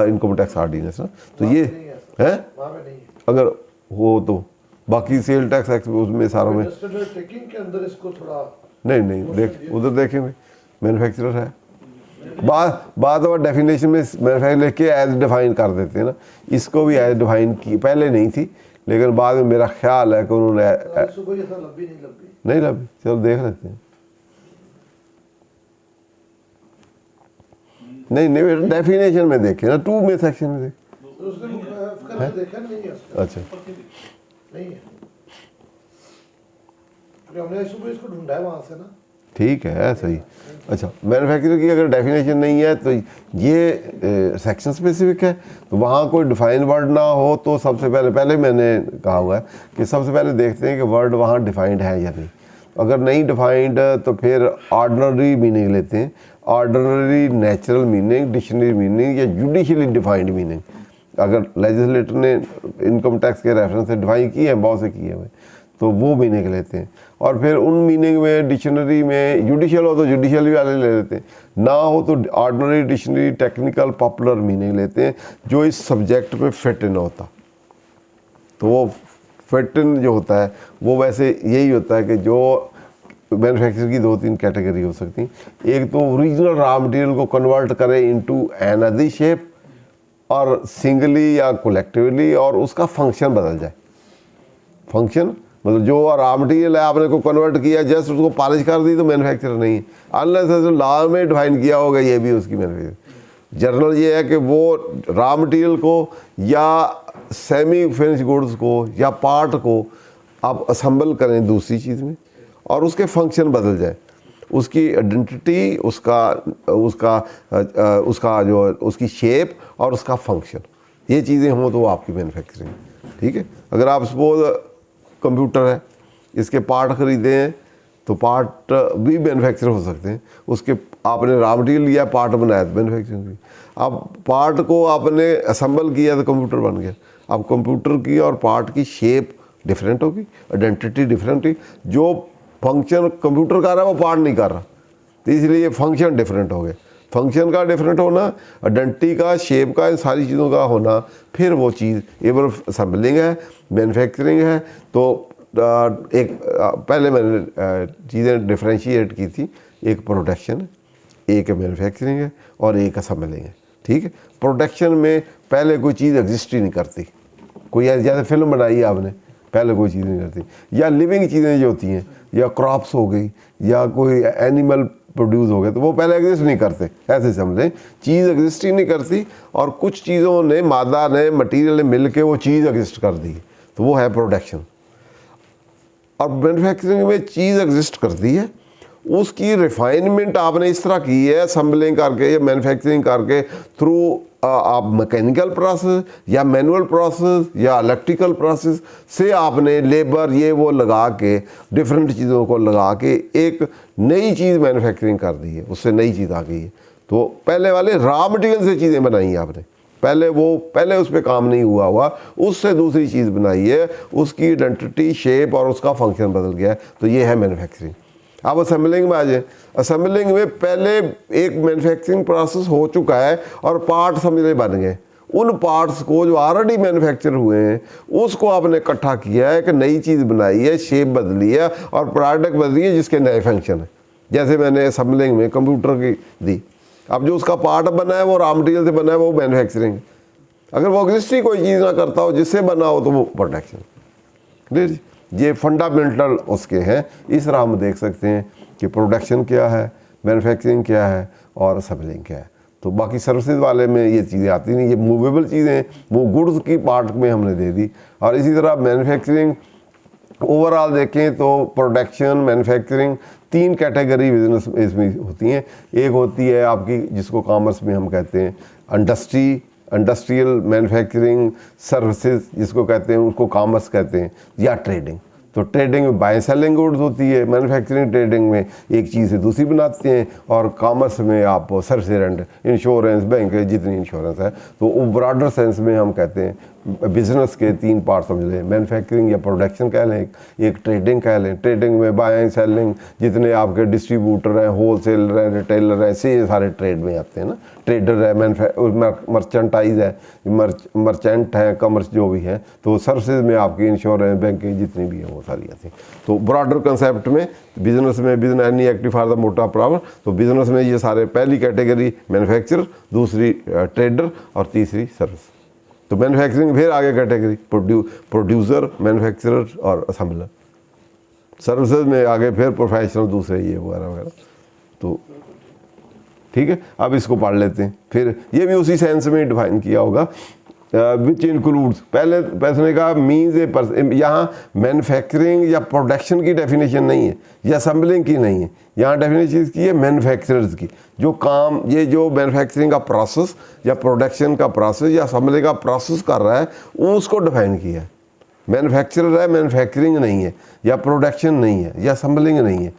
income tax ordinance ना, तो ये है अगर हो तो बाकी सेल टैक्स एक्ट उसमें सारों में टेकिंग के अंदर इसको थोड़ा नहीं देख, उधर देखें मैन्युफैक्चरर है, बाद और डेफिनेशन में मैन्युफैक्चर लिख के एज डिफाइन कर देते हैं ना, इसको भी एज डिफाइन की पहले नहीं थी, लेकिन बाद में मेरा ख्याल है कि उन्होंने नहीं लगी, चलो देख लेते हैं। नहीं डेफिनेशन में देखे ना, 2 में सेक्शन में देखे, अच्छा नहीं है, हमने सुबह इसको ढूंढा है वहाँ से ना, ठीक है सही। अच्छा, मैन्युफैक्चरर की अगर डेफिनेशन नहीं है तो ये सेक्शन स्पेसिफिक है, तो वहाँ कोई डिफाइन वर्ड ना हो तो सबसे पहले मैंने कहा हुआ है कि सबसे पहले देखते हैं कि वर्ड वहाँ डिफाइंड है या नहीं। अगर नहीं डिफाइंड तो फिर ऑर्डिनरी मीनिंग लेते हैं, ordinary natural meaning, dictionary meaning या जुडिशली डिफाइंड मीनिंग। अगर लेजिस्लेटर ने इनकम टैक्स के रेफरेंस से डिफाइन किए हैं, बहुत से किए हुए, तो वो मीनिंग लेते हैं, और फिर उन मीनिंग में डिक्शनरी में जुडिशियल हो तो जुडिशियल वाले ले लेते हैं, ना हो तो ordinary, dictionary, technical, popular meaning लेते हैं जो इस सब्जेक्ट पे फिट इन होता। तो वो फिट इन जो होता है वो वैसे यही होता है कि जो मैन्युफैक्चर की 2-3 कैटेगरी हो सकती हैं। एक तो ओरिजिनल रॉ मटेरियल को कन्वर्ट करे इनटू एन अदर शेप, और सिंगली या कोलेक्टिवली, और उसका फंक्शन बदल जाए। फंक्शन मतलब जो रॉ मटेरियल है आपने को कन्वर्ट किया, जस्ट उसको पॉलिश कर दी, तो मैन्युफैक्चर नहीं है, अनलेस लॉ में डिफाइन किया होगा ये भी उसकी मैन्युफैक्चर। जर्नल ये है कि वो रॉ मटेरियल को या सेमी फिनिश गुड्स को या पार्ट को आप असेंबल करें दूसरी चीज़ में, और उसके फंक्शन बदल जाए, उसकी आइडेंटिटी, उसका जो उसकी शेप और उसका फंक्शन, ये चीज़ें हों तो आपकी मैन्युफैक्चरिंग। ठीक है, अगर आप सपोज कंप्यूटर है, इसके पार्ट ख़रीदे हैं तो पार्ट भी मैन्युफैक्चर हो सकते हैं, उसके आपने रॉ मटेरियल लिया, पार्ट बनाया तो मैन्युफैक्चरिंग हुई। अब पार्ट को आपने असेंबल किया तो कंप्यूटर बन गया। अब कंप्यूटर की और पार्ट की शेप डिफरेंट होगी, आइडेंटिटी डिफरेंट हुई, जो फंक्शन कंप्यूटर कर रहा है वो पार्ट नहीं कर रहा, तो इसलिए फंक्शन डिफरेंट हो गए। फंक्शन का डिफरेंट होना, आइडेंटिटी का, शेप का, इन सारी चीज़ों का होना, फिर वो चीज़ एबल असेंबलिंग है, मैन्युफैक्चरिंग है। तो एक पहले मैंने चीज़ें डिफ्रेंशिएट की थी, एक प्रोडक्शन है, एक मैन्युफैक्चरिंग है और एक असेंबलिंग है। ठीक है, प्रोडक्शन में पहले कोई चीज़ एग्जिस्ट ही नहीं करती, कोई जैसे फिल्म बनाई है आपने, पहले कोई चीज़ नहीं करती। या लिविंग चीज़ें जो होती हैं, या क्रॉप्स हो गई, या कोई एनिमल प्रोड्यूस हो गए, तो वो पहले एग्जिस्ट नहीं करते। ऐसे समझें, चीज़ एग्जिस्ट ही नहीं करती, और कुछ चीज़ों ने, मादा ने, मटीरियल ने मिल के वो चीज़ एग्जिस्ट कर दी, तो वो है प्रोडक्शन। और मैन्युफैक्चरिंग में चीज़ एग्जिस्ट करती है, उसकी रिफाइनमेंट आपने इस तरह की है असेंबलिंग करके या मैन्युफैक्चरिंग करके, थ्रू आप मैकेनिकल प्रोसेस या मैनुअल प्रोसेस या इलेक्ट्रिकल प्रोसेस से आपने लेबर ये वो लगा के, डिफरेंट चीज़ों को लगा के एक नई चीज़ मैन्युफैक्चरिंग कर दी है, उससे नई चीज़ आ गई है। तो पहले वाले रॉ मटेरियल से चीज़ें बनाई हैं आपने, पहले उस पर काम नहीं हुआ, उससे दूसरी चीज़ बनाई है, उसकी आइडेंटिटी, शेप और उसका फंक्शन बदल गया है, तो ये है मैन्युफैक्चरिंग। अब असेंबलिंग में आ जाए। असेंबलिंग में पहले एक मैन्युफैक्चरिंग प्रोसेस हो चुका है और पार्ट समझे बन गए, उन पार्ट्स को जो ऑलरेडी मैन्युफैक्चर हुए हैं उसको आपने इकट्ठा किया है, कि नई चीज़ बनाई है, शेप बदली है और प्रोडक्ट बदली है जिसके नए फंक्शन है। जैसे मैंने असेंबलिंग में कंप्यूटर की दी, अब जो उसका पार्ट बना है वो रॉ मटेरियल से बना है, वो मैन्युफैक्चरिंग। अगर वो एग्जिस्ट ही कोई चीज़ ना करता हो जिससे बना हो तो वो प्रोडक्शन। क्लियर? ये फंडामेंटल उसके हैं। इस तरह हम देख सकते हैं कि प्रोडक्शन क्या है, मैन्युफैक्चरिंग क्या है और असेंबलिंग क्या है। तो बाकी सर्विसेज वाले में ये चीज़ें आती नहीं, ये मूवेबल चीज़ें वो गुड्स की पार्ट में हमने दे दी। और इसी तरह मैन्युफैक्चरिंग ओवरऑल देखें तो प्रोडक्शन, मैन्युफैक्चरिंग, 3 कैटेगरी बिजनेस इसमें होती हैं। एक होती है आपकी जिसको कॉमर्स में हम कहते हैं इंडस्ट्रियल मैन्युफैक्चरिंग सर्विसेज जिसको कहते हैं, उसको कॉमर्स कहते हैं, या ट्रेडिंग। तो ट्रेडिंग में बाय सेलिंग गुड्स होती है, मैन्युफैक्चरिंग ट्रेडिंग में एक चीज़ से दूसरी बनाते हैं, और कॉमर्स में आप सर्विस रेंट, इंश्योरेंस, बैंक, जितनी इंश्योरेंस है, तो वो ब्रॉडर सेंस में हम कहते हैं बिजनेस के 3 पार्ट समझ लें। मैन्युफैक्चरिंग या प्रोडक्शन कह लें, एक ट्रेडिंग कह लें। ट्रेडिंग में बाइंग सेलिंग, जितने आपके डिस्ट्रीब्यूटर हैं, होलसेलर हैं, रिटेलर हैं, से सारे ट्रेड में आते हैं ना। ट्रेडर है, मर्चेंटाइज है, मर्चेंट है, कमर्स जो भी है। तो सर्विसेज में आपकी इंश्योरेंस, बैंकिंग जितनी भी है वो सारी आती हैं। तो ब्रॉडर कंसेप्ट में business any active for the मोटा प्रॉब्लम। तो बिजनेस में ये सारे, पहली कैटेगरी मैन्युफैक्चरर, दूसरी ट्रेडर और तीसरी सर्विस। तो मैन्युफैक्चरिंग फिर आगे कैटेगरी प्रोड्यूसर, मैन्युफैक्चरर और असेंबलर। सर्विसेज में आगे फिर प्रोफेशनल दूसरे ये वगैरह वगैरह। तो ठीक है, अब इसको पढ़ लेते हैं। फिर ये भी उसी सेंस में डिफाइन किया होगा, विच इंक्लूड्स, पहले पैसे का मीन्स ए पर्सन। यहाँ मैन्युफैक्चरिंग या प्रोडक्शन की डेफिनेशन नहीं है, या असेंबलिंग की नहीं है, यहाँ डेफिनेशन की है मैन्युफैक्चरर्स की। जो काम, ये जो मैन्युफैक्चरिंग का प्रोसेस या प्रोडक्शन का प्रोसेस या असेंबलिंग का प्रोसेस कर रहा है, उसको डिफाइन किया है। मैन्युफैक्चरर है, मैन्युफैक्चरिंग नहीं है, या प्रोडक्शन नहीं है, या असेंबलिंग नहीं है।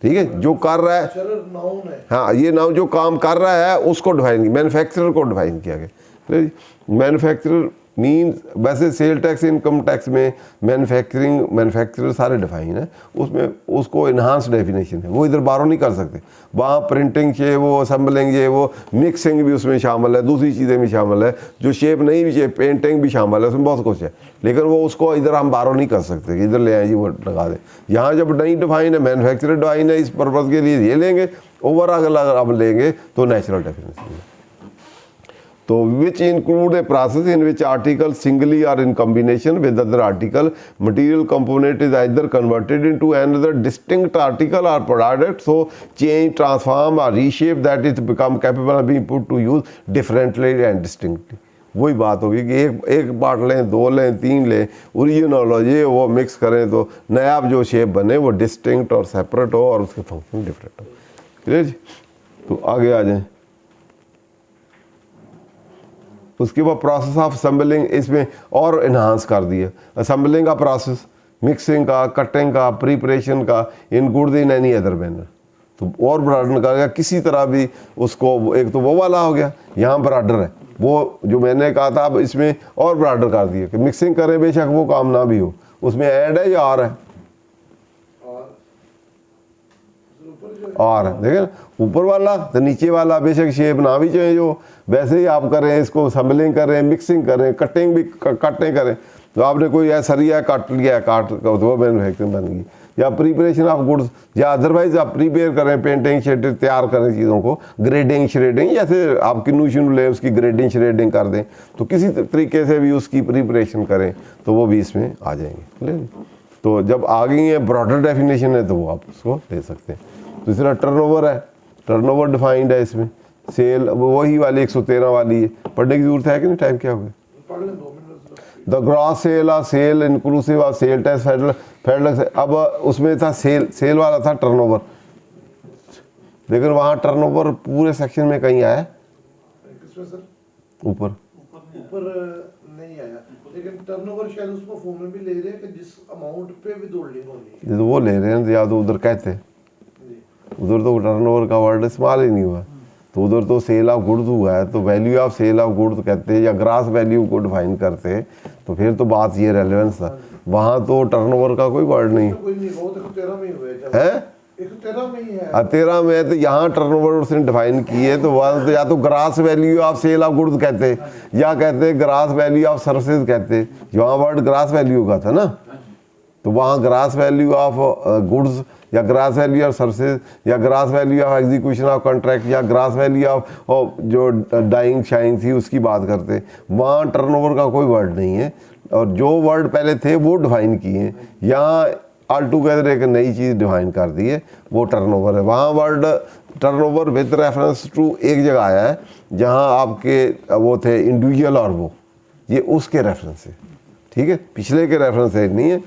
ठीक है, जो कर रहा है, नाउन है। हाँ, ये नाउन जो काम कर रहा है उसको डिफाइन किया, मैन्युफैक्चरर को डिफाइन किया गया। मैन्युफैक्चरर मीन्स, वैसे सेल टैक्स, इनकम टैक्स में मैन्युफैक्चरर सारे डिफाइन है, उसमें उसको इन्हांस डेफिनेशन है, वो इधर बारो नहीं कर सकते। वहाँ प्रिंटिंग ये वो, असेंबलिंग ये वो, मिक्सिंग भी उसमें शामिल है, दूसरी चीज़ें भी शामिल है, जो शेप नहीं भी चाहिए, पेंटिंग भी शामिल है, उसमें बहुत कुछ है। लेकिन वो उसको इधर हम बारो नहीं कर सकते कि इधर ले आए जी वो लगा दें। यहाँ जब नहीं डिफाइन है, मैन्युफैक्चरर डिफाइन है, इस पर्पज़ के लिए ये लेंगे। ओवरऑल अगर आप लेंगे तो नेचुरल डेफिनेशन है। तो which include a process in which article singly or in combination with other article, material component is either converted into another distinct article or product, so change, transform or reshape that it become capable of being put to use differently and distinctly। वही बात होगी कि एक part लें, 2 लें, 3 लें, original ये वो मिक्स करें तो नया जो शेप बने वो डिस्टिंक्ट और सेपरेट हो और उसके फंक्शन डिफरेंट हो। क्लियर जी? तो आगे आ जाएं। उसके बाद प्रोसेस ऑफ असेंबलिंग इसमें और इन्हांस कर दिया। असेंबलिंग का प्रोसेस, मिक्सिंग का, कटिंग का, प्रिपरेशन का, include in any other manner. तो और ब्रॉडन कर गया किसी तरह भी उसको, एक तो वो वाला हो गया, यहाँ ब्रॉडर है, वो जो मैंने कहा था, अब इसमें और ब्रॉडर कर दिया कि मिक्सिंग करें बेशक वो काम ना भी हो, उसमें एड है या आर है, और देखें ऊपर वाला तो नीचे वाला बेशक शेप ना भी चेंज हो, वैसे ही आप करें इसको, असेंबलिंग करें, मिक्सिंग करें, कटिंग भी करें, तो आपने कोई ऐसा सरिया काट लिया, काट तो वो मैन्युफैक्चरिंग बन गई। या प्रिपरेशन ऑफ गुड्स, या अदरवाइज आप प्रिपेयर करें, पेंटिंग शेडिंग तैयार करें चीज़ों को, ग्रेडिंग श्रेडिंग, जैसे आप किन्नू शिनू ले उसकी ग्रेडिंग श्रेडिंग कर दें, तो किसी तरीके से भी उसकी प्रिपरेशन करें तो वो भी इसमें आ जाएंगे। क्लियर? तो जब आ गई है ब्रॉडर डेफिनेशन है तो वो आप उसको ले सकते हैं। दूसरा टर्नओवर है, टर्नओवर डिफाइंड है इसमें, सेल वही वाली 113 वाली है, पढ़ने की जरूरत है कि नहीं? टाइम क्या हो गया? पढ़ लें 2 मिनट। The gross sale of sale inclusive of sale tax federal. अब उसमें था सेल वाला था टर्नओवर, लेकिन वहाँ टर्नओवर पूरे सेक्शन में कहीं आया किसमें सर? ऊपर नहीं आया, लेकिन टर्नओवर शायद उस फॉर्म में भी ले रहे हैं कि जिस अमाउंट पे विदहोल्डिंग होनी है, तो वो ले रहे हैं, या तो उधर कहते हैं, उधर तो टर्नओवर का वर्ड इस्तेमाल ही नहीं हुआ, तो उधर तो सेल ऑफ गुड्स हुआ है, तो value of sale of goods कहते हैं या ग्रास वैल्यू को डिफाइन करते हैं, तो फिर तो बात ये रेलेवेंस था। वहाँ तो टर्नओवर का कोई वर्ड नहीं कोई नहीं, वो तो 13 में ही हुआ है, 13 में ही है। 13 में है, तो यहाँ टर्नओवर उसने डिफाइन की है, तो वहाँ तो या तो gross value of sale of goods कहते हैं, या कहते हैं ग्रास वैल्यू ऑफ सर्विसेज कहते हैं। यहाँ वर्ड ग्रास वैल्यू का था ना, तो वहाँ ग्रास वैल्यू ऑफ गुड्स या ग्रास वैल्यू ऑफ सर्विसेज या grass value of execution of contract या ग्रास वैल्यू ऑफ जो डाइंग शाइन थी उसकी बात करते। वहाँ टर्नओवर का कोई वर्ड नहीं है, और जो वर्ड पहले थे वो डिफाइन किए हैं। यहाँ ऑल टुगेदर एक नई चीज़ डिफाइन कर दी है, वो टर्नओवर है। वहाँ word turnover with reference to एक जगह आया है जहाँ आपके वो थे इंडिविजुअल, और वो ये उसके रेफरेंस से, ठीक है, पिछले के रेफरेंस से नहीं है।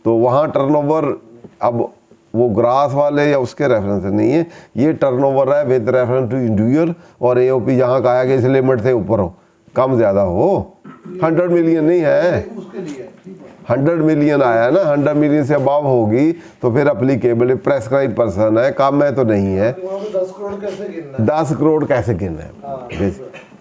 तो वहाँ टर्नओवर अब वो ग्रास वाले या उसके रेफरेंस से नहीं है, ये टर्नओवर है विद रेफरेंस टू इंडिविजुअल, और एओपी जहाँ कहा कि इस लिमिट से ऊपर हो, कम ज़्यादा हो। 100 मिलियन नहीं है, उसके लिए 100 मिलियन आया है ना, 100 मिलियन से अबव होगी तो फिर अप्लीकेबल प्रेस्क्राइब पर्सन है, कम है तो नहीं है। 10 करोड़ कैसे गिनना है? 10 करोड़ कैसे गिनना है,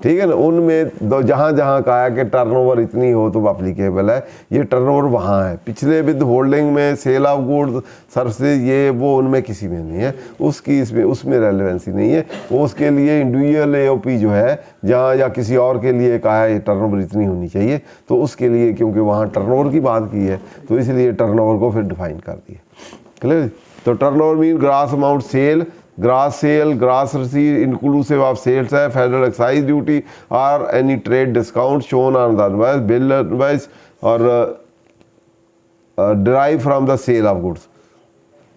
ठीक है ना। उनमें दो जहाँ जहाँ कहा है कि टर्नओवर इतनी हो तो एप्लीकेबल है, ये टर्नओवर वहाँ है। पिछले विद होल्डिंग में सेल ऑफ गुड्स सर्विसेज ये वो उनमें किसी में नहीं है, उसकी इसमें उसमें रेलेवेंसी नहीं है। वो उसके लिए इंडिविजुअल एओपी जो है जहाँ या किसी और के लिए कहा है टर्नओवर इतनी होनी चाहिए, तो उसके लिए क्योंकि वहाँ टर्नओवर की बात की है तो इसलिए टर्नओवर को फिर डिफाइन कर दिया। क्लियर? तो turnover mean gross amount sale, gross sale, gross receive inclusive of sales है, फेडरल एक्साइज ड्यूटी और any trade discount shown on the invoice, bill invoice और derive from the sale of goods.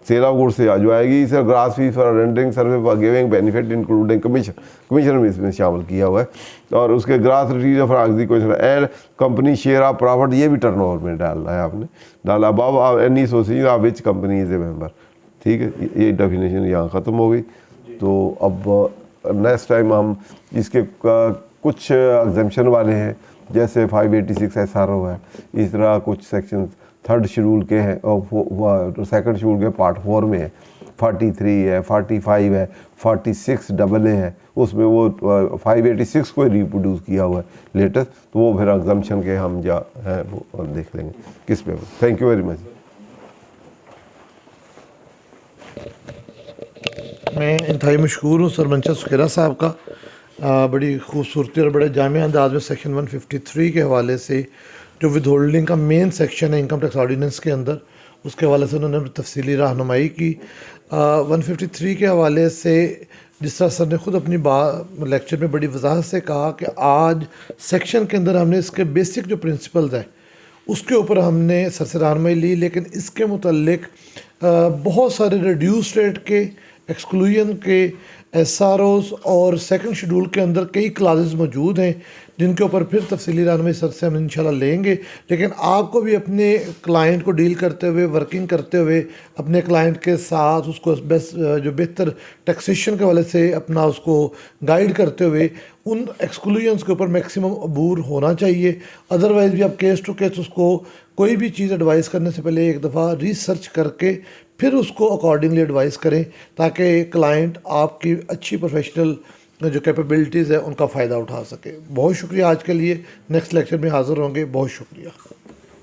Sale of goods से जो आएगी, इसे gross fees for rendering service for giving benefit including commission में इसमें शामिल किया हुआ है। और उसके gross receive for execution and company share of profit, ये भी टर्नओवर में डालना है आपने, डाला above any association of which company is a member. ठीक है, ये डेफिनेशन यहाँ ख़त्म हो गई। तो अब नेक्स्ट टाइम हम इसके कुछ एग्जाम्पशन वाले हैं, जैसे 586 SRO है, इस तरह कुछ सेक्शन 3rd शेड्यूल के हैं और 2nd शेड्यूल के पार्ट 4 में है, 43 है, 45 है, 46 AA है, उसमें वो 586 को रिप्रोड्यूस किया हुआ है लेटेस्ट। तो वो फिर एग्जाम्पशन के हम जा हैं वो देख लेंगे किस पे। Thank you very much. मैं इंतहाई मशहूर हूँ सर मंशा सुखेरा साहब का। बड़ी खूबसूरती और बड़े जामिया अंदाज में सेक्शन 153 के हवाले से जो विद होल्डिंग का मेन सेक्शन है इनकम टैक्स ऑर्डिनेंस के अंदर, उसके हवाले से उन्होंने तफसीली रहनुमाई की। 153 के हवाले से जिस तरह सर ने ख़ुद अपनी लेक्चर में बड़ी वजाहत से कहा कि आज सेक्शन के अंदर हमने इसके बेसिक जो प्रिंसिपल्स हैं उसके ऊपर हमने सर से रहनुमाई ली, लेकिन इसके मुतल्लिक बहुत सारे रिड्यूस रेट के, एक्सक्लूजन के, SROs और 2nd शेड्यूल के अंदर कई क्लासेस मौजूद हैं जिनके ऊपर फिर तफसीली रहनुमाई सर से हम इंशाल्लाह लेंगे। लेकिन आपको भी अपने क्लाइंट को डील करते हुए, वर्किंग करते हुए, अपने क्लाइंट के साथ उसको बेस्ट जो बेहतर टैक्सेशन के वाले से अपना उसको गाइड करते हुए उन एक्सक्लूजन्स के ऊपर मैक्सिमम अबूर होना चाहिए। अदरवाइज़ भी आप केस टू केस उसको कोई भी चीज़ एडवाइस करने से पहले एक दफ़ा रिसर्च करके फिर उसको अकॉर्डिंगली एडवाइस करें, ताकि क्लाइंट आपकी अच्छी प्रोफेशनल जो कैपेबिलिटीज़ है उनका फ़ायदा उठा सके। बहुत शुक्रिया आज के लिए। नेक्स्ट लेक्चर में हाज़िर होंगे। बहुत शुक्रिया।